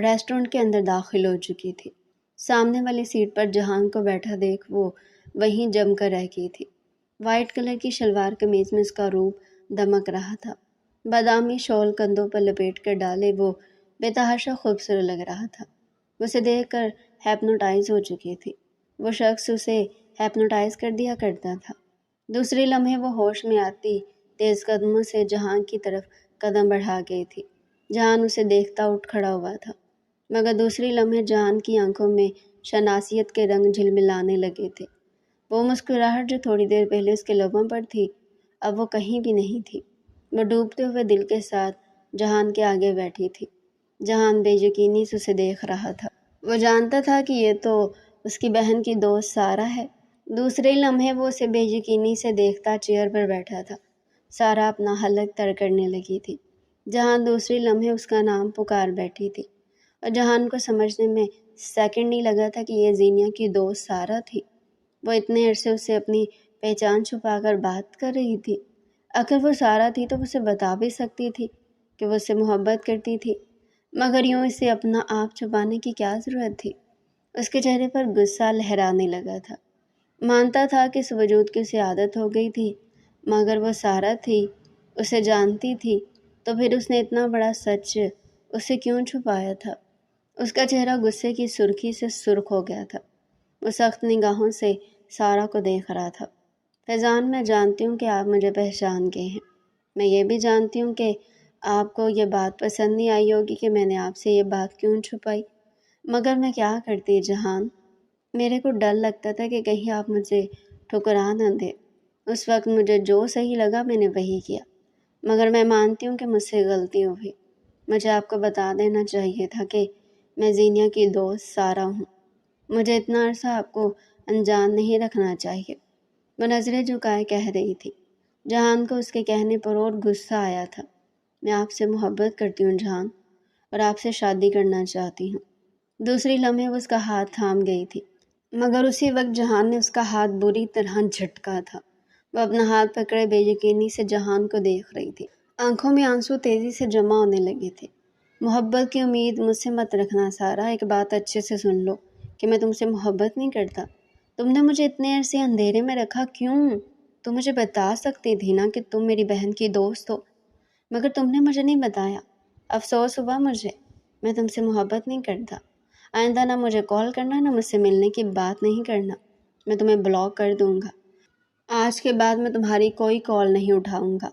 ریسٹورنٹ کے اندر داخل ہو چکی تھی۔ سامنے والی سیٹ پر جہان کو بیٹھا دیکھ وہ وہیں جم کر رہ گئی تھی۔ وائٹ کلر کی شلوار قمیض میں اس کا روپ دمک رہا تھا۔ بادامی شال کندھوں پر لپیٹ کر ڈالے وہ بے تحاشا خوبصورت لگ رہا تھا۔ وہ اسے دیکھ کر ہیپنوٹائز ہو چکی تھی۔ وہ شخص اسے ہیپنوٹائز کر دیا کرتا تھا۔ دوسری لمحے وہ ہوش میں آتی تیز قدموں سے جہان کی طرف قدم بڑھا گئی تھی۔ جہان اسے دیکھتا اٹھ کھڑا ہوا تھا، مگر دوسری لمحے جہان کی آنکھوں میں شناسیت کے رنگ جھلملانے لگے تھے۔ وہ مسکراہٹ جو تھوڑی دیر پہلے اس کے لبوں پر تھی اب وہ کہیں بھی نہیں تھی۔ وہ ڈوبتے ہوئے دل کے ساتھ جہان کے آگے بیٹھی تھی۔ جہان بے یقینی سے اسے دیکھ رہا تھا۔ وہ جانتا تھا کہ یہ تو اس کی بہن کی دوست سارہ ہے۔ دوسرے لمحے وہ اسے بے یقینی سے دیکھتا چیئر پر بیٹھا تھا۔ سارہ اپنا حلق تر کرنے لگی تھی۔ جہان دوسری لمحے اس کا نام پکار بیٹھی تھی، اور جہان کو سمجھنے میں سیکنڈ نہیں لگا تھا کہ یہ زینیا کی دوست سارہ تھی۔ وہ اتنے عرصے اسے اپنی پہچان چھپا کر بات کر رہی تھی۔ اگر وہ سارہ تھی تو وہ اسے بتا بھی سکتی تھی کہ وہ اس سے محبت کرتی تھی، مگر یوں اسے اپنا آپ چھپانے کی کیا ضرورت تھی؟ اس کے چہرے پر غصہ لہرانے لگا تھا۔ مانتا تھا کہ اس وجود کی اسے عادت ہو گئی تھی، مگر وہ سارہ تھی، اسے جانتی تھی، تو پھر اس نے اتنا بڑا سچ اسے کیوں چھپایا تھا؟ اس کا چہرہ غصے کی سرخی سے سرخ ہو گیا تھا۔ وہ سخت نگاہوں سے سارہ کو دیکھ رہا تھا۔ فیضان، میں جانتی ہوں کہ آپ مجھے پہچان گئے ہیں۔ میں یہ بھی جانتی ہوں کہ آپ کو یہ بات پسند نہیں آئی ہوگی کہ میں نے آپ سے یہ بات کیوں چھپائی، مگر میں کیا کرتی جہان، میرے کو ڈر لگتا تھا کہ کہیں آپ مجھے ٹھکرا نہ دیں۔ اس وقت مجھے جو صحیح لگا میں نے وہی کیا، مگر میں مانتی ہوں کہ مجھ سے غلطی ہوئی۔ مجھے آپ کو بتا دینا چاہیے تھا کہ میں زینیا کی دوست سارہ ہوں۔ مجھے اتنا عرصہ آپ کو انجان نہیں رکھنا چاہیے۔ وہ نظریں جھکائے کہہ رہی تھی۔ جہان کو اس کے کہنے پر اور غصہ آیا تھا۔ میں آپ سے محبت کرتی ہوں جہان، اور آپ سے شادی کرنا چاہتی ہوں۔ دوسری لمحے وہ اس کا ہاتھ تھام گئی تھی، مگر اسی وقت جہان نے اس کا ہاتھ بری طرح جھٹکا تھا۔ وہ اپنا ہاتھ پکڑے بے یقینی سے جہان کو دیکھ رہی تھی۔ آنکھوں میں آنسو تیزی سے جمع ہونے لگے تھے۔ محبت کی امید مجھ سے مت رکھنا سارا، ایک بات اچھے سے سن لو کہ میں تم سے محبت نہیں کرتا۔ تم نے مجھے اتنے عرصے اندھیرے میں رکھا کیوں؟ تم مجھے بتا سکتی تھی نا کہ تم میری بہن کی دوست ہو، مگر تم نے مجھے نہیں بتایا۔ افسوس ہوا مجھے۔ میں تم سے محبت نہیں کرتا۔ آئندہ نہ مجھے کال کرنا، نہ مجھ سے ملنے کی بات نہیں کرنا۔ میں تمہیں بلاک کر دوں گا۔ آج کے بعد میں تمہاری کوئی کال نہیں اٹھاؤں گا۔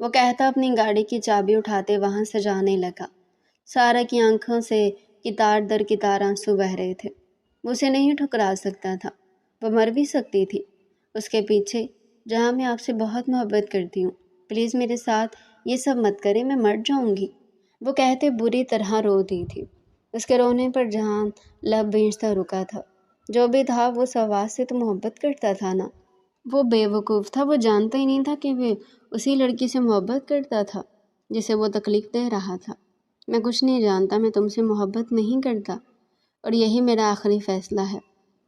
وہ کہتا اپنی گاڑی کی چابی اٹھاتے وہاں سے جانے لگا۔ سارہ کی آنکھوں سے قطار در قطار آنسو بہہ رہے تھے۔ وہ اسے نہیں ٹھکرا سکتا تھا، وہ مر بھی سکتی تھی اس کے پیچھے۔ جہاں میں آپ سے بہت محبت کرتی ہوں، پلیز میرے ساتھ یہ سب مت کرے، میں مر جاؤں گی۔ وہ کہتے بری طرح رو دی تھی۔ اس کے رونے پر جہان لب بھیجتا رکا تھا۔ جو بھی تھا وہ سواز سے تو محبت کرتا تھا نا۔ وہ بے وقوف تھا، وہ جانتا ہی نہیں تھا کہ وہ اسی لڑکی سے محبت کرتا تھا جسے وہ تکلیف دے رہا تھا۔ میں کچھ نہیں جانتا، میں تم سے محبت نہیں کرتا، اور یہی میرا آخری فیصلہ ہے۔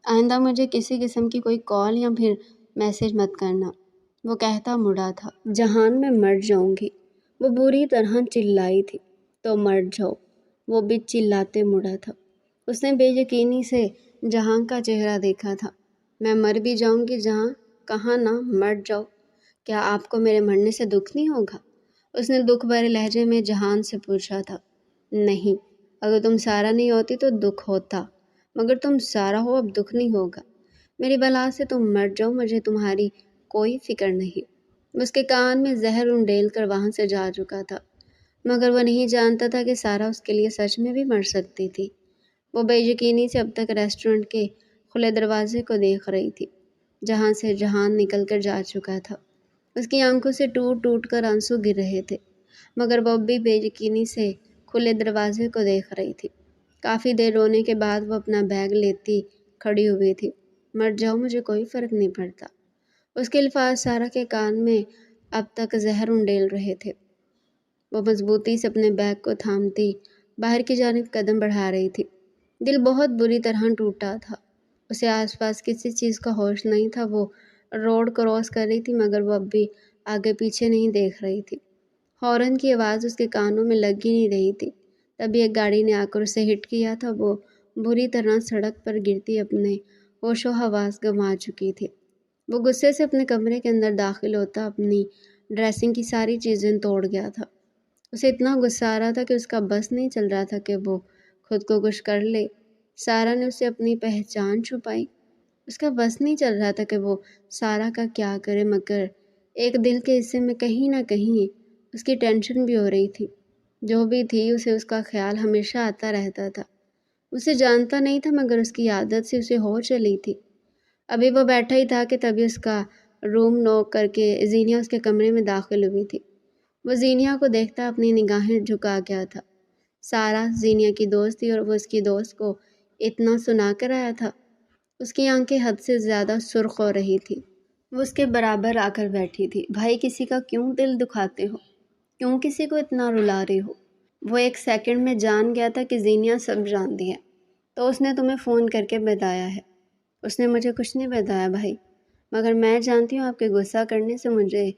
آئندہ مجھے کسی قسم کی کوئی کال یا پھر میسج مت کرنا۔ وہ کہتا مڑا تھا۔ جہان میں مر جاؤں گی، وہ بری طرح چلائی تھی۔ تو مر جاؤ، وہ بھی چلاتے مڑا تھا۔ اس نے بے یقینی سے جہاں کا چہرہ دیکھا تھا۔ میں مر بھی جاؤں گی جہاں، کہاں نہ مر جاؤ۔ کیا آپ کو میرے مرنے سے دکھ نہیں ہوگا؟ اس نے دکھ بھرے لہجے میں جہان سے پوچھا تھا۔ نہیں، اگر تم سارہ نہیں ہوتی تو دکھ ہوتا، مگر تم سارہ ہو، اب دکھ نہیں ہوگا۔ میری بلا سے تم مر جاؤ، مجھے تمہاری کوئی فکر نہیں۔ اس کے کان میں زہر انڈیل کر وہاں سے جا چکا تھا، مگر وہ نہیں جانتا تھا کہ سارہ اس کے لیے سچ میں بھی مر سکتی تھی۔ وہ بے یقینی سے اب تک ریسٹورنٹ کے کھلے دروازے کو دیکھ رہی تھی، جہاں سے جہان نکل کر جا چکا تھا۔ اس کی آنکھوں سے ٹوٹ ٹوٹ کر آنسو گر رہے تھے، مگر وہ اب بھی بے یقینی سے کھلے دروازے کو دیکھ رہی تھی۔ کافی دیر رونے کے بعد وہ اپنا بیگ لیتی کھڑی ہوئی تھی۔ مر جاؤ، مجھے کوئی فرق نہیں پڑتا۔ اس کے الفاظ سارہ کے کان میں اب تک زہر انڈیل رہے تھے۔ وہ مضبوطی سے اپنے بیگ کو تھامتی باہر کی جانب قدم بڑھا رہی تھی۔ دل بہت بری طرح ٹوٹا تھا۔ اسے آس پاس کسی چیز کا ہوش نہیں تھا۔ وہ روڈ کراس کر رہی تھی، مگر وہ اب بھی آگے پیچھے نہیں دیکھ رہی تھی۔ ہارن کی آواز اس کے کانوں میں لگ ہی نہیں رہی تھی۔ تبھی ایک گاڑی نے آ کر اسے ہٹ کیا تھا۔ وہ بری طرح سڑک پر گرتی اپنے ہوش و حواس گنوا چکی تھی۔ وہ غصے سے اپنے کمرے کے اندر داخل ہوتا اپنی ڈریسنگ کی ساری چیزیں توڑ گیا تھا۔ اسے اتنا غصہ آ رہا تھا کہ اس کا بس نہیں چل رہا تھا کہ وہ خود کو کچھ کر لے۔ سارہ نے اسے اپنی پہچان چھپائی۔ اس کا بس نہیں چل رہا تھا کہ وہ سارہ کا کیا کرے، مگر ایک دل کے حصے میں کہیں نہ کہیں اس کی ٹینشن بھی ہو رہی تھی۔ جو بھی تھی، اسے اس کا خیال ہمیشہ آتا رہتا تھا۔ اسے جانتا نہیں تھا، مگر اس کی عادت سے اسے ہو چلی تھی۔ ابھی وہ بیٹھا ہی تھا کہ تبھی اس کا روم نوک کر کے زینیا اس کے کمرے میں داخل ہوئی تھی۔ وہ زینیا کو دیکھتا اپنی نگاہیں جھکا گیا تھا۔ سارہ زینیا کی دوست تھی، اور وہ اس کی دوست کو اتنا سنا کر آیا تھا۔ اس کی آنکھیں حد سے زیادہ سرخ ہو رہی تھی۔ وہ اس کے برابر آ کر بیٹھی تھی۔ بھائی، کسی کا کیوں دل دکھاتے ہو؟ کیوں کسی کو اتنا رلا رہے ہو؟ وہ ایک سیکنڈ میں جان گیا تھا کہ زینیا سب جانتی ہے، تو اس نے تمہیں فون کر کے بتایا ہے۔ اس نے مجھے کچھ نہیں بتایا بھائی، مگر میں جانتی ہوں آپ کے غصہ کرنے سے مجھے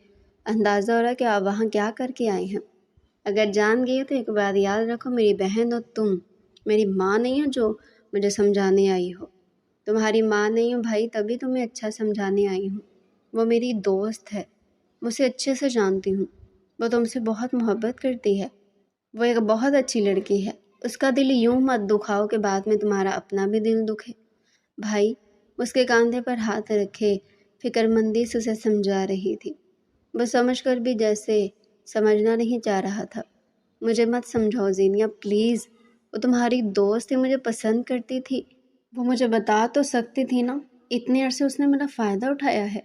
اندازہ ہو رہا ہے کہ آپ وہاں کیا کر کے آئے ہیں۔ اگر جان گئی ہو تو ایک بات یاد رکھو، میری بہن ہو تم، میری ماں نہیں ہو جو مجھے سمجھانے آئی ہو۔ تمہاری ماں نہیں ہوں بھائی، تبھی تمہیں اچھا سمجھانے آئی ہوں۔ وہ میری دوست ہے، مجھ سے اچھے سے جانتی ہوں۔ وہ تم سے بہت محبت کرتی ہے، وہ ایک بہت اچھی لڑکی ہے۔ اس کا دل یوں مت دکھاؤ کہ بعد میں تمہارا اپنا بھی دل دکھے۔ بھائی، اس کے کاندھے پر ہاتھ رکھے فکر مندی سے اسے سمجھا رہی تھی۔ وہ سمجھ کر بھی جیسے سمجھنا نہیں چاہ رہا تھا۔ مجھے مت سمجھاؤ زینیا، پلیز، وہ تمہاری دوست تھی، مجھے پسند کرتی تھی، وہ مجھے بتا تو سکتی تھی نا۔ اتنے عرصے اس نے میرا فائدہ اٹھایا ہے۔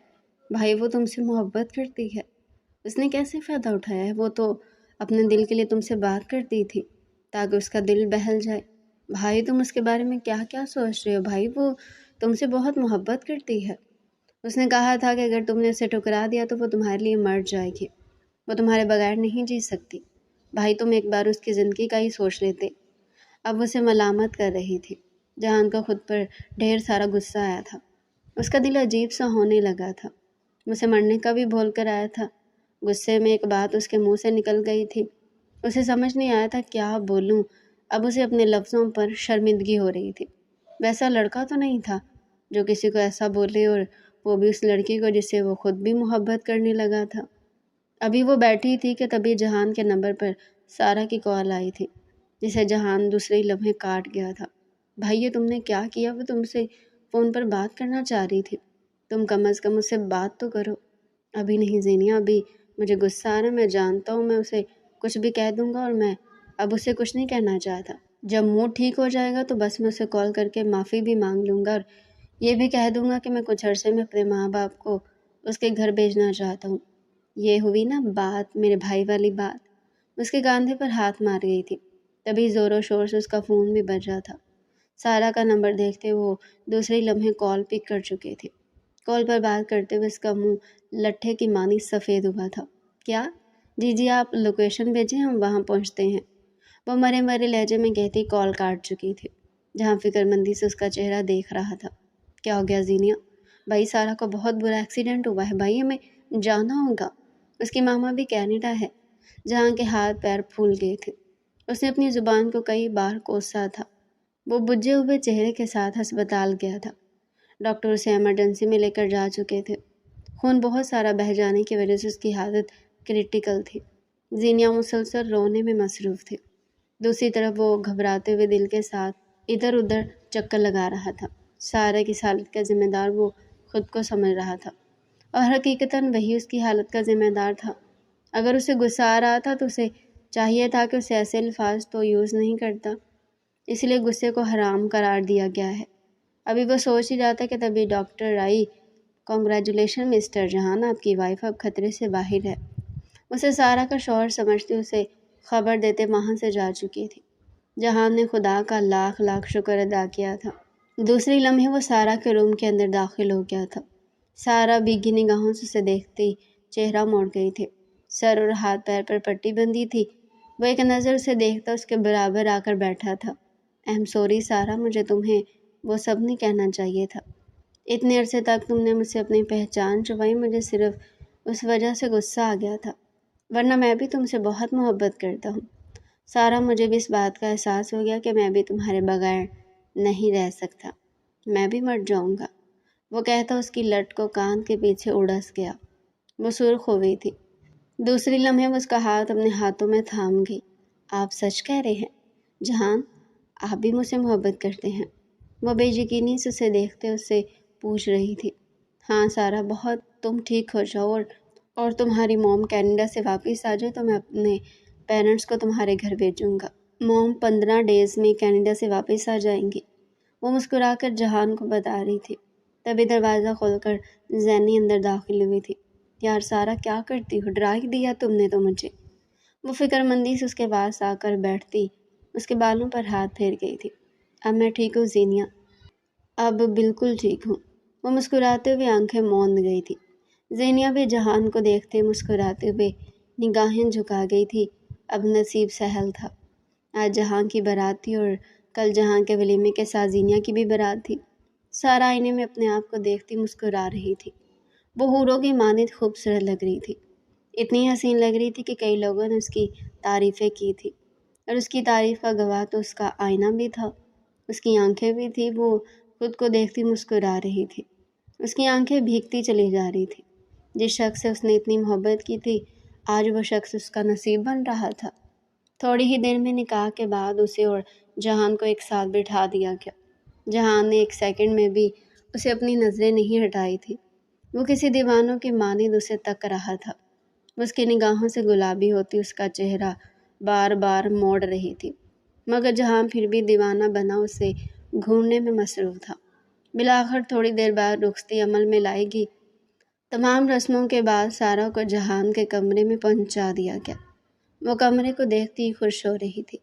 بھائی وہ تم سے محبت کرتی ہے۔ اس نے کیسے فائدہ اٹھایا ہے؟ وہ تو اپنے دل کے لیے تم سے بات کرتی تھی تاکہ اس کا دل بہل جائے۔ بھائی تم اس کے بارے میں کیا کیا سوچ رہے ہو؟ بھائی وہ تم سے بہت محبت کرتی ہے۔ اس نے کہا تھا کہ اگر تم نے اسے ٹھکرا دیا تو وہ تمہارے لیے مر جائے گی، وہ تمہارے بغیر نہیں جی سکتی۔ بھائی تم ایک بار اس کی زندگی کا ہی سوچ لیتے۔ اب وہ اسے ملامت کر رہی تھی۔ جہان کا خود پر ڈھیر سارا غصہ آیا تھا۔ اس کا دل عجیب سا ہونے لگا تھا۔ اسے مرنے کا بھی بول کر آیا تھا۔ غصے میں ایک بات اس کے منہ سے نکل گئی تھی۔ اسے سمجھ نہیں آیا تھا کیا بولوں۔ اب اسے اپنے لفظوں پر شرمندگی ہو رہی تھی۔ ویسا لڑکا تو نہیں تھا جو کسی کو ایسا بولے، اور وہ بھی اس لڑکی کو جس سے وہ خود بھی محبت کرنے لگا تھا۔ ابھی وہ بیٹھی تھی کہ تبھی جہان کے نمبر پر سارا کی کال آئی تھی، جسے جہان دوسرے لمحے کاٹ گیا تھا۔ بھائی یہ تم نے کیا کیا؟ وہ تم سے فون پر بات کرنا چاہ رہی تھی۔ تم کم از کم اس سے بات تو کرو۔ ابھی نہیں زینیا، ابھی مجھے غصہ آ رہا ہے، میں جانتا ہوں میں اسے کچھ بھی کہہ دوں گا، اور میں اب اسے کچھ نہیں کہنا چاہتا۔ جب موڈ ٹھیک ہو جائے گا تو بس میں اسے کال کر کے معافی بھی مانگ لوں گا، اور یہ بھی کہہ دوں گا کہ میں کچھ عرصے میں اپنے ماں باپ کو اس کے گھر بھیجنا چاہتا ہوں۔ یہ ہوئی نا بات، میرے بھائی والی بات۔ اس کے کاندھے پر ہاتھ مار گئی تھی۔ تبھی زور و شور سے اس کا فون بھی بج رہا تھا۔ سارا کا نمبر دیکھتے وہ دوسرے لمحے کال پک کر چکے تھے۔ کال پر بات کرتے ہوئے اس کا منہ لٹھے کی مانی سفید ہوا تھا۔ کیا؟ جی جی آپ لوکیشن بھیجیں، ہم وہاں پہنچتے ہیں، وہ مرے مرے لہجے میں کہتی کال کاٹ چکی تھی۔ جہاں فکر مندی سے اس کا چہرہ دیکھ رہا تھا۔ کیا ہو گیا زینیا؟ بھائی سارا کا بہت برا ایکسیڈنٹ ہوا ہے، بھائی ہمیں جانا ہوگا، اس کی ماما بھی کینیڈا ہے۔ جہاں کے ہاتھ پیر پھول گئے تھے۔ اس نے اپنی زبان کو کئی بار کوسا تھا۔ وہ بجھے ہوئے چہرے کے ساتھ ہسپتال گیا تھا۔ ڈاکٹر اسے ایمرجنسی میں لے کر جا چکے تھے۔ خون بہت سارا بہہ جانے کی وجہ سے اس کی حالت کریٹیکل تھی۔ زینیا مسلسل رونے میں مصروف تھی۔ دوسری طرف وہ گھبراتے ہوئے دل کے ساتھ ادھر ادھر چکر لگا رہا تھا۔ سارے کی حالت کا ذمہ دار وہ خود کو سمجھ رہا تھا، اور حقیقتاً وہی اس کی حالت کا ذمہ دار تھا۔ اگر اسے غصہ آ رہا تھا تو اسے چاہیے تھا کہ اسے ایسے الفاظ تو یوز نہیں کرتا، اس لیے غصے کو حرام قرار دیا گیا ہے۔ ابھی وہ سوچ ہی جاتا کہ تبھی ڈاکٹر آئی۔ کنگریچولیشن مسٹر جہان، آپ کی وائف اب خطرے سے باہر ہے۔ اسے سارا کا شوہر سمجھتے اسے خبر دیتے وہاں سے جا چکی تھی۔ جہان نے خدا کا لاکھ لاکھ شکر ادا کیا تھا۔ دوسری لمحے وہ سارا کے روم کے اندر داخل ہو گیا تھا۔ سارا بھیگی نگاہوں سے اسے دیکھتے ہی چہرہ موڑ گئی تھی۔ سر اور ہاتھ پیر پر پٹی بندھی تھی۔ وہ ایک نظر اسے دیکھتا اس کے برابر آ کر بیٹھا تھا۔ ایم سوری سارا، مجھے تمہیں وہ سب نہیں کہنا چاہیے تھا۔ اتنے عرصے تک تم نے مجھ سے اپنی پہچان چھپائی، مجھے صرف اس وجہ سے غصہ آ گیا تھا، ورنہ میں بھی تم سے بہت محبت کرتا ہوں۔ سارا مجھے بھی اس بات کا احساس ہو گیا کہ میں بھی تمہارے بغیر نہیں رہ سکتا، میں بھی مر جاؤں گا، وہ کہتا اس کی لٹ کو کان کے پیچھے اڑس گیا۔ وہ سرخ ہو گئی تھی۔ دوسری لمحے وہ اس کا ہاتھ اپنے ہاتھوں میں تھام گئی۔ آپ سچ کہہ رہے ہیں جہان، آپ بھی مجھ سے محبت کرتے ہیں؟ وہ بے یقینی سے اسے دیکھتے اس سے پوچھ رہی تھی۔ ہاں سارا بہت، تم ٹھیک ہو جاؤ اور تمہاری موم کینیڈا سے واپس آ جائے تو میں اپنے پیرنٹس کو تمہارے گھر بھیجوں گا۔ موم 15 ڈیز میں کینیڈا سے واپس آ جائیں گی، وہ مسکرا کر جہان کو بتا رہی تھی۔ تبھی دروازہ کھول کر زینی اندر داخل ہوئی تھی۔ یار سارا کیا کرتی ہو، ڈرا ہی دیا تم نے تو مجھے، وہ فکر مندی سے اس کے پاس آ کر بیٹھتی اس کے بالوں پر ہاتھ پھیر گئی تھی۔ اب میں ٹھیک ہوں زینیا، اب بالکل ٹھیک ہوں، وہ مسکراتے ہوئے آنکھیں موند گئی تھی۔ زینیا بھی جہان کو دیکھتے مسکراتے ہوئے نگاہیں جھکا گئی تھی۔ اب نصیب سہل تھا۔ آج جہاں کی بارات تھی اور کل جہاں کے ولیمے کے ساتھ زینیا کی بھی بارات تھی۔ سارا آئینے میں اپنے آپ کو دیکھتی مسکرا رہی تھی۔ وہ حوروں کی مانند خوبصورت لگ رہی تھی، اتنی حسین لگ رہی تھی کہ کئی لوگوں نے اس کی تعریفیں کی تھی، اور اس کی تعریف کا گواہ تو اس کا آئینہ بھی تھا، اس کی آنکھیں بھی تھی۔ وہ خود کو دیکھتی مسکرا رہی تھی۔ اس کی آنکھیں بھیگتی چلی جا رہی تھی۔ جس شخص سے اس نے اتنی محبت کی تھی، آج وہ شخص اس کا نصیب بن رہا تھا۔ تھوڑی ہی دیر میں نکاح کے بعد اسے اور جہان کو ایک ساتھ بٹھا دیا گیا۔ جہان نے ایک سیکنڈ میں بھی اسے اپنی نظریں نہیں ہٹائی تھی۔ وہ کسی دیوانوں کی مانند اسے تک رہا تھا۔ اس کی نگاہوں سے گلابی ہوتی اس کا چہرہ بار بار موڑ رہی تھی۔ مگر جہاں پھر بھی دیوانہ بنا اسے گھورنے میں مصروف تھا۔ بالآخر تھوڑی دیر بعد رخصتی عمل میں لائے گی۔ تمام رسموں کے بعد سارا کو جہان کے کمرے میں پہنچا دیا گیا۔ وہ کمرے کو دیکھتی ہی خوش ہو رہی تھی۔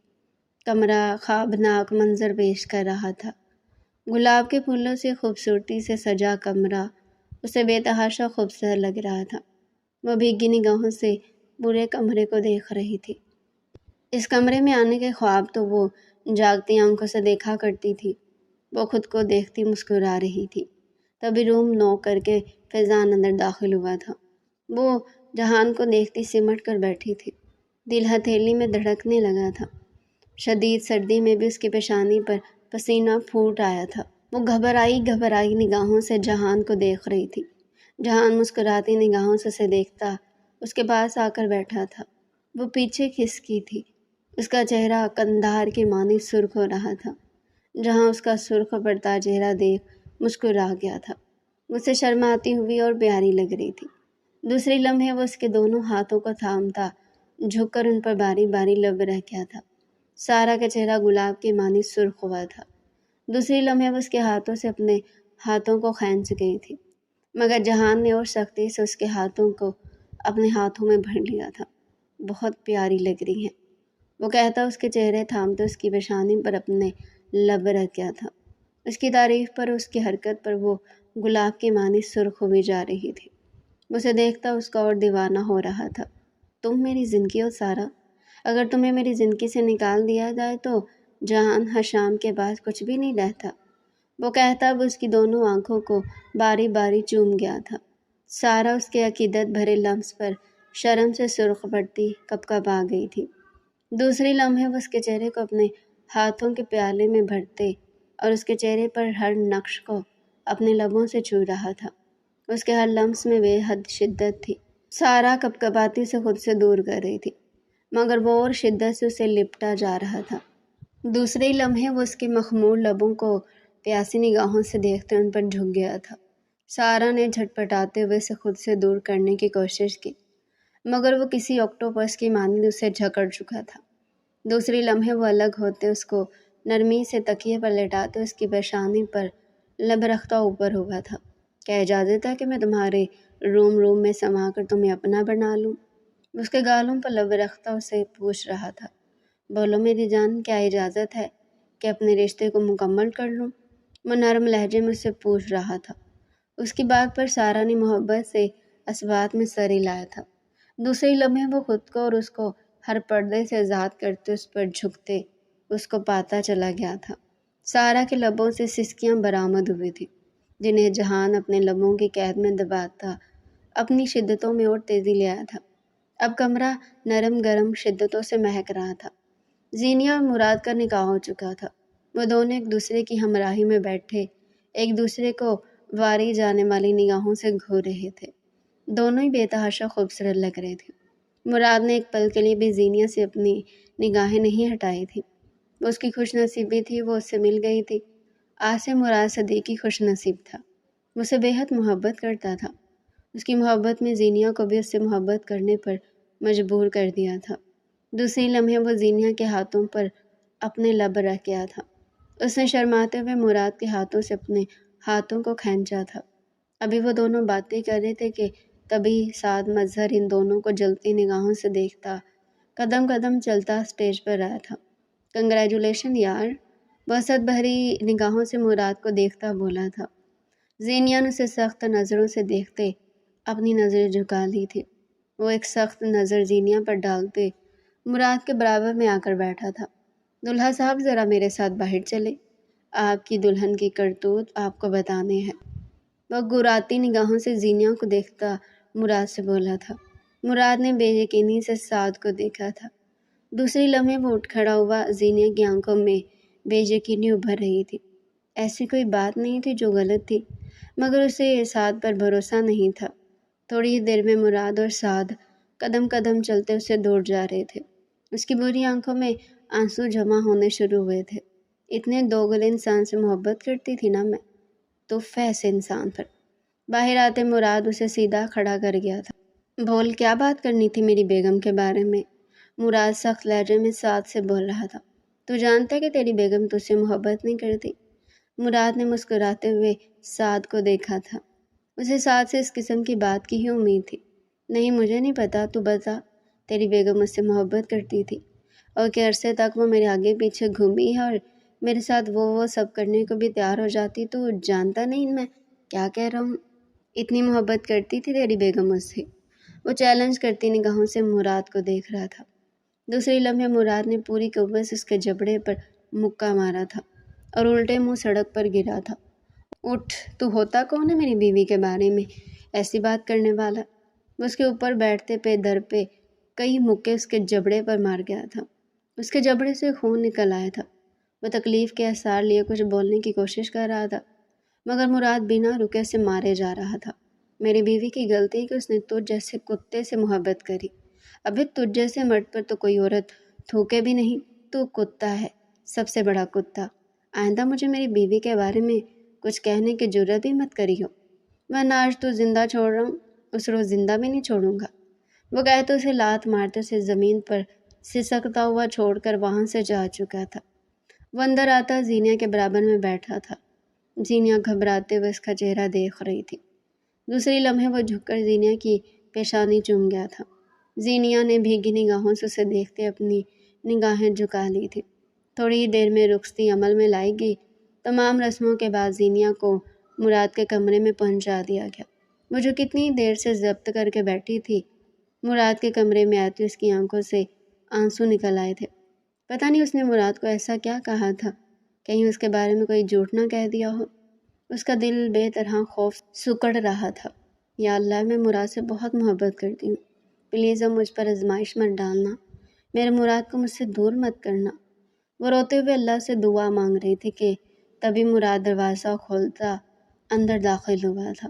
کمرہ خوابناک منظر پیش کر رہا تھا۔ گلاب کے پھولوں سے خوبصورتی سے سجا کمرہ اسے بے تحاشا خوبصورت لگ رہا تھا۔ وہ بھیگی نگاہوں سے پورے کمرے کو دیکھ رہی تھی۔ اس کمرے میں آنے کے خواب تو وہ جاگتی آنکھوں سے دیکھا کرتی تھی۔ وہ خود کو دیکھتی مسکرا رہی تھی۔ تبھی روم نوک کر کے فیضان اندر داخل ہوا تھا۔ وہ جہان کو دیکھتی سمٹ کر بیٹھی تھی۔ دل ہتھیلی میں دھڑکنے لگا تھا۔ شدید سردی میں بھی اس کی پیشانی پر پسینہ پھوٹ آیا تھا۔ وہ گھبرائی نگاہوں سے جہان کو دیکھ رہی تھی۔ جہان مسکراتی نگاہوں سے اسے دیکھتا اس کے پاس آ کر بیٹھا تھا۔ وہ پیچھے کھسکی تھی۔ اس کا چہرہ قندھار کی مانند سرخ ہو رہا تھا۔ جہاں اس کا سرخ پڑتا چہرہ دیکھ مسکرا گیا تھا۔ اسے شرماتی ہوئی اور پیاری لگ رہی تھی۔ دوسری لمحے وہ اس کے دونوں ہاتھوں کو تھامتا جھک کر ان پر باری باری لب رہ گیا تھا۔ سارا کا چہرہ گلاب کی مانند سرخ ہوا تھا۔ دوسری لمحے وہ اس کے ہاتھوں سے اپنے ہاتھوں کو کھینچ گئی تھی، مگر جہان نے اور سختی سے اس کے ہاتھوں کو اپنے ہاتھوں میں بھر لیا تھا۔ بہت پیاری لگ رہی ہیں، وہ کہتا اس کے چہرے تھامتے اس کی پیشانی پر اپنے لب رکھ گیا تھا۔ اس کی تعریف پر اس کی حرکت پر وہ گلاب کی مانند سرخ ہوئی جا رہی تھی۔ اسے دیکھتا اس کا اور دیوانہ ہو رہا تھا۔ تم میری زندگی ہو سارا، اگر تمہیں میری زندگی سے نکال دیا جائے تو جہان حشام کے پاس کچھ بھی نہیں رہتا، وہ کہتا اب اس کی دونوں آنکھوں کو باری باری چوم گیا تھا۔ سارا اس کے عقیدت بھرے لفظ پر شرم سے سرخ پڑتی کپ کپ آ گئی تھی۔ دوسری لمحے وہ اس کے چہرے کو اپنے ہاتھوں کے پیالے میں بھرتے اور اس کے چہرے پر ہر نقش کو اپنے لبوں سے چھو رہا تھا۔ اس کے ہر لمس میں بے حد شدت تھی۔ سارا کپ کپاتی سے خود سے دور کر رہی تھی، مگر وہ اور شدت سے اسے لپٹا جا رہا تھا۔ دوسرے لمحے وہ اس کے مخمور لبوں کو پیاسی نگاہوں سے دیکھتے ان پر جھک گیا تھا۔ سارا نے جھٹپٹاتے ہوئے اسے خود سے دور کرنے کی کوشش کی، مگر وہ کسی آکٹوپس کی مانند اسے جکڑ چکا تھا۔ دوسری لمحے وہ الگ ہوتے اس کو نرمی سے تکیے پر لٹاتے اس کی پیشانی پر لب رکھتا اوپر ہوا تھا۔ کیا اجازت ہے کہ میں تمہارے روم میں سما کر تمہیں اپنا بنا لوں؟ اس کے گالوں پر لب رکھتا اسے پوچھ رہا تھا۔ بولو میری جان، کیا اجازت ہے کہ اپنے رشتے کو مکمل کر لوں؟ وہ نرم لہجے میں اسے پوچھ رہا تھا۔ اس کی بات پر سارا نے محبت سے اسبات میں سر ہلایا تھا۔ دوسری لمحے وہ خود کو اور اس کو ہر پردے سے آزاد کرتے اس پر جھکتے اس کو پاتا چلا گیا تھا۔ سارا کے لبوں سے سسکیاں برآمد ہوئی تھی، جنہیں جہان اپنے لبوں کی قید میں دباتا اپنی شدتوں میں اور تیزی لے آیا تھا۔ اب کمرہ نرم گرم شدتوں سے مہک رہا تھا۔ زینیہ اور مراد کا نکاح ہو چکا تھا۔ وہ دونوں ایک دوسرے کی ہمراہی میں بیٹھے ایک دوسرے کو واری جانے والی نگاہوں سے گھور رہے تھے۔ دونوں ہی بے تحاشا خوبصورت لگ رہے تھے۔ مراد نے ایک پل کے لیے بھی زینیہ سے اپنی نگاہیں نہیں ہٹائی تھی۔ وہ اس کی خوش نصیبی تھی، وہ اس سے مل گئی تھی۔ آج سے مراد صدیقی خوش نصیب تھا۔ وہ اسے بے حد محبت کرتا تھا۔ اس کی محبت میں زینیہ کو بھی اس سے محبت کرنے پر مجبور کر دیا تھا۔ دوسری لمحے وہ زینیہ کے ہاتھوں پر اپنے لب رکھ گیا تھا۔ اس نے شرماتے ہوئے مراد کے ہاتھوں سے اپنے ہاتھوں کو کھینچا تھا۔ ابھی وہ دونوں باتیں کر رہے تھے کہ تبھی سعد مظہر ان دونوں کو جلتی نگاہوں سے دیکھتا قدم قدم چلتا اسٹیج پر آیا تھا۔ کنگریچولیشن یار، وہ حسد بھری نگاہوں سے مراد کو دیکھتا بولا تھا۔ زینیہ نے اسے سخت نظروں سے دیکھتے اپنی نظریں جھکا لی تھی۔ وہ ایک سخت نظر زینیہ پر ڈالتے مراد کے برابر میں آ کر بیٹھا تھا۔ دلہا صاحب ذرا میرے ساتھ باہر چلے، آپ کی دلہن کی کرتوت آپ کو بتانے ہیں۔ وہ گراتی نگاہوں سے زینیہ کو دیکھتا مراد سے بولا تھا۔ مراد نے بے یقینی سے سعد کو دیکھا تھا۔ دوسری لمحے وہ اٹھ کھڑا ہوا۔ زینیہ کی آنکھوں میں بے یقینی ابھر رہی تھی۔ ایسی کوئی بات نہیں تھی جو غلط تھی، مگر اسے سعد پر بھروسہ نہیں تھا۔ تھوڑی ہی دیر میں مراد اور سعد قدم قدم چلتے اسے دوڑ جا رہے تھے۔ اس کی بری آنکھوں میں آنسو جمع ہونے شروع ہوئے تھے۔ اتنے دوگلے انسان سے محبت کرتی تھی نا میں، تو ایسے انسان پر۔ باہر آتے مراد اسے سیدھا کھڑا کر گیا تھا۔ بول، کیا بات کرنی تھی میری بیگم کے بارے میں؟ مراد سخت لہجے میں سعد سے بول رہا تھا۔ تو جانتا ہے کہ تیری بیگم تجھ سے محبت نہیں کرتی؟ مراد نے مسکراتے ہوئے سعد کو دیکھا تھا۔ اسے سعد سے اس قسم کی بات کی ہی امید تھی۔ نہیں، مجھے نہیں پتا، تو بتا، تیری بیگم مجھ سے محبت کرتی تھی اور کہ عرصے تک وہ میرے آگے پیچھے گھومی ہے اور میرے ساتھ وہ سب کرنے کو بھی تیار ہو جاتی، تو جانتا نہیں میں کیا کہہ رہا ہوں؟ اتنی محبت کرتی تھی تیری بیگم مجھ سے؟ وہ چیلنج کرتی نگاہوں سے مراد کو دیکھ رہا تھا۔ دوسری لمحے مراد نے پوری قوت سے اس کے جبڑے پر مکہ مارا تھا اور الٹے منہ سڑک پر گرا تھا۔ اٹھ، تو ہوتا کون ہے میری بیوی کے بارے میں ایسی بات کرنے والا؟ وہ اس کے اوپر بیٹھتے پہ در پہ کئی مکے اس کے جبڑے پر مار گیا تھا۔ اس کے جبڑے سے خون نکل آیا تھا۔ وہ تکلیف کے آثار لیے کچھ بولنے کی کوشش کر رہا تھا، مگر مراد بنا رکے سے مارے جا رہا تھا۔ میری بیوی کی غلطی ہے کہ اس نے تجھ جیسے کتے سے محبت کری۔ ابھی تجھ جیسے مرد پر تو کوئی عورت تھوکے بھی نہیں۔ تو کتا ہے، سب سے بڑا کتا۔ آئندہ مجھے میری بیوی کے بارے میں کچھ کہنے کی جرت بھی مت کری ہو، ورنہ آج تو زندہ چھوڑ رہا ہوں، اس روز زندہ بھی نہیں چھوڑوں گا۔ وہ کہتے اسے لات مارتے اسے زمین پر سسکتا ہوا چھوڑ کر وہاں سے جا چکا تھا۔ وہ اندر آتا زینیا کے برابر میں بیٹھا تھا۔ زینیا گھبراتے ہوئے اس کا چہرہ دیکھ رہی تھی۔ دوسری لمحے وہ جھک کر زینیا کی پیشانی چوم گیا تھا۔ زینیا نے بھیگی نگاہوں سے اسے دیکھتے اپنی نگاہیں جھکا لی تھی۔ تھوڑی ہی دیر میں رخصتی عمل میں لائی گئی۔ تمام رسموں کے بعد زینیا کو مراد کے کمرے میں پہنچا دیا گیا۔ وہ جو کتنی دیر سے ضبط کر کے بیٹھی تھی، مراد کے کمرے میں آتی اس کی آنکھوں سے آنسو نکل آئے تھے۔ پتہ نہیں اس نے مراد کو ایسا کیا کہا تھا، کہیں اس کے بارے میں کوئی جھوٹ نہ کہہ دیا ہو۔ اس کا دل بے طرح خوف سکڑ رہا تھا۔ یا اللہ، میں مراد سے بہت محبت کرتی ہوں، پلیز اب مجھ پر آزمائش مت ڈالنا، میرے مراد کو مجھ سے دور مت کرنا۔ وہ روتے ہوئے اللہ سے دعا مانگ رہی تھی کہ تبھی مراد دروازہ کھولتا اندر داخل ہوا تھا۔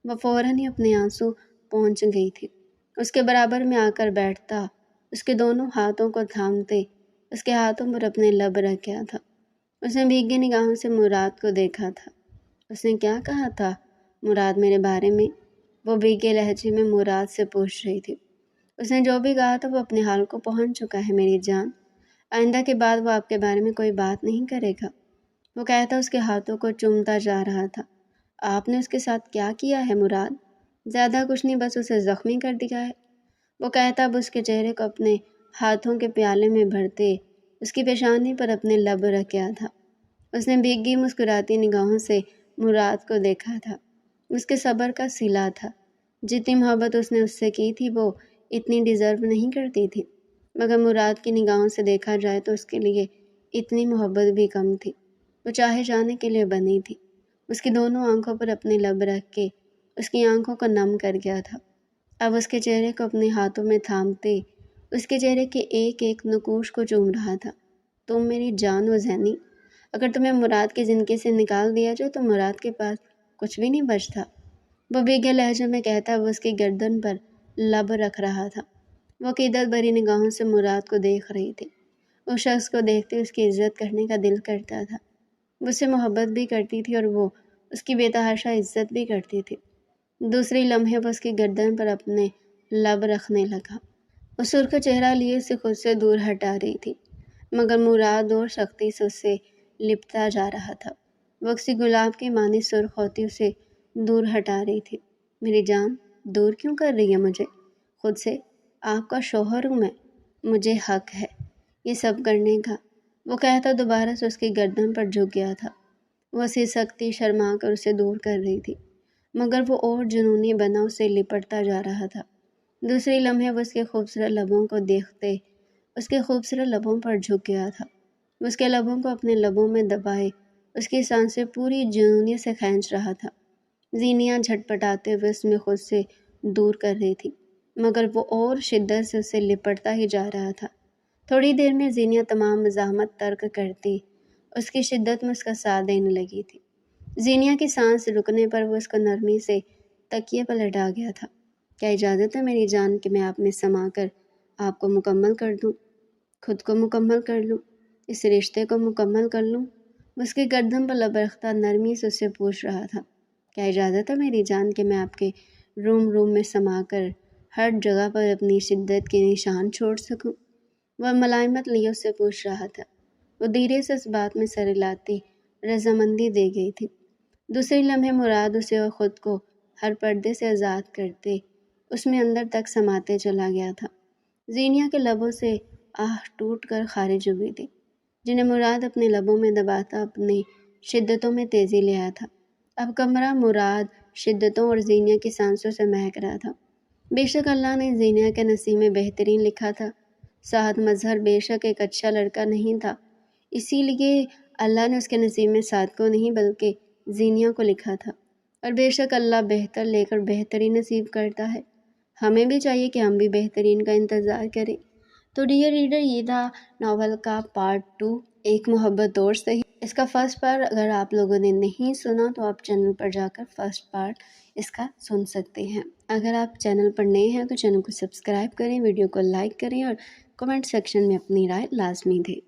وہ فوراً ہی اپنے آنسو پہنچ گئی تھی۔ اس کے برابر میں آ کر بیٹھتا، اس کے دونوں ہاتھوں کو تھامتے اس کے ہاتھوں پر اپنے لب رکھا تھا۔ اس نے بھیگی نگاہوں سے مراد کو دیکھا تھا۔ اس نے کیا کہا تھا مراد میرے بارے میں؟ وہ بھیگے لہجے میں مراد سے پوچھ رہی تھی۔ اس نے جو بھی کہا تھا وہ اپنے حال کو پہنچ چکا ہے میری جان۔ آئندہ کے بعد وہ آپ کے بارے میں کوئی بات نہیں کرے گا۔ وہ کہتا اس کے ہاتھوں کو چومتا جا رہا تھا۔ آپ نے اس کے ساتھ کیا کیا ہے مراد؟ زیادہ کچھ نہیں، بس اسے زخمی کر دیا ہے۔ وہ کہتا اب اس کے چہرے کو اپنے ہاتھوں کے پیالے میں بھرتے اس کی پیشانی پر اپنے لب رکھا تھا۔ اس نے بھیگی مسکراتی نگاہوں سے مراد کو دیکھا تھا۔ اس کے صبر کا صلہ تھا۔ جتنی محبت اس نے اس سے کی تھی وہ اتنی ڈیزرو نہیں کرتی تھی، مگر مراد کی نگاہوں سے دیکھا جائے تو اس کے لیے اتنی محبت بھی کم تھی۔ وہ چاہے جانے کے لیے بنی تھی۔ اس کی دونوں آنکھوں پر اپنے لب رکھ کے اس کی آنکھوں کو نم کر گیا تھا۔ اب اس کے چہرے کو اپنے ہاتھوں میں تھامتے اس کے چہرے کے ایک ایک نقوش کو چوم رہا تھا۔ تم میری جان و زینی، اگر تمہیں مراد کی زندگی سے نکال دیا جائے تو مراد کے پاس کچھ بھی نہیں بچتا۔ وہ بھیگے لہجے میں کہتا وہ اس کی گردن پر لب رکھ رہا تھا۔ وہ عقیدت بھری نگاہوں سے مراد کو دیکھ رہی تھی۔ اس شخص کو دیکھتے اس کی عزت کرنے کا دل کرتا تھا۔ وہ اس سے محبت بھی کرتی تھی اور وہ اس کی بے تحاشا عزت بھی کرتی تھی۔ دوسری لمحے وہ اس کی گردن پر اپنے لب رکھنے لگا۔ وہ سرخ چہرہ لیے اسے خود سے دور ہٹا رہی تھی، مگر مراد اور سختی سے اسے لپٹتا جا رہا تھا۔ وہ کسی گلاب کی مانی سرخ ہوتی اسے دور ہٹا رہی تھی۔ میری جان، دور کیوں کر رہی ہے مجھے خود سے؟ آپ کا شوہر ہوں میں، مجھے حق ہے یہ سب کرنے کا۔ وہ کہتا دوبارہ سے اس کی گردن پر جھک گیا تھا۔ وہ سکتی شرما کر اسے دور کر رہی تھی، مگر وہ اور جنونی بنا اسے لپٹتا جا رہا تھا۔ دوسری لمحے وہ اس کے خوبصورت لبوں کو دیکھتے اس کے خوبصورت لبوں پر جھک گیا تھا۔ وہ اس کے لبوں کو اپنے لبوں میں دبائے اس کی سانسیں پوری جنونیت سے کھینچ رہا تھا۔ زینیا جھٹپٹاتے ہوئے اس میں خود سے دور کر رہی تھی، مگر وہ اور شدت سے اسے لپٹتا ہی جا رہا تھا۔ تھوڑی دیر میں زینیا تمام مزاحمت ترک کرتی اس کی شدت میں اس کا ساتھ دینے لگی تھی۔ زینیا کی سانس رکنے پر وہ اس کو نرمی سے تکیے پر لٹا گیا تھا۔ کیا اجازت ہے میری جان کہ میں آپ میں سما کر آپ کو مکمل کر دوں، خود کو مکمل کر لوں، اس رشتے کو مکمل کر لوں؟ وہ اس کی گردن پر لب رکھتا نرمی سے اس سے پوچھ رہا تھا۔ کیا اجازت ہے میری جان کہ میں آپ کے روم میں سما کر ہر جگہ پر اپنی شدت کے نشان چھوڑ سکوں؟ وہ ملائمت لیے اس سے پوچھ رہا تھا۔ وہ دھیرے سے اس بات میں سر ہلاتی رضامندی دے گئی تھی۔ دوسرے لمحے مراد اسے اور خود کو ہر پردے سے آزاد کرتے اس میں اندر تک سماتے چلا گیا تھا۔ زینیا کے لبوں سے آہ ٹوٹ کر خارج ہوئی تھی، جنہیں مراد اپنے لبوں میں دباتا اپنی شدتوں میں تیزی لے آیا تھا۔ اب کمرہ مراد شدتوں اور زینیا کی سانسوں سے مہک رہا تھا۔ بے شک اللہ نے زینیا کے نصیب میں بہترین لکھا تھا۔ سعد مظہر بے شک ایک اچھا لڑکا نہیں تھا، اسی لیے اللہ نے اس کے نصیب میں سعد کو نہیں بلکہ زینیا کو لکھا تھا، اور بے شک اللہ بہتر لے کر بہترین نصیب کرتا ہے۔ ہمیں بھی چاہیے کہ ہم بھی بہترین کا انتظار کریں۔ تو ڈیئر ریڈر، یہ تھا ناول کا پارٹ 2، ایک محبت اور صحیح۔ اس کا فرسٹ پارٹ اگر آپ لوگوں نے نہیں سنا تو آپ چینل پر جا کر فرسٹ پارٹ اس کا سن سکتے ہیں۔ اگر آپ چینل پر نئے ہیں تو چینل کو سبسکرائب کریں، ویڈیو کو لائک کریں اور کمنٹ سیکشن میں اپنی رائے لازمی دیں۔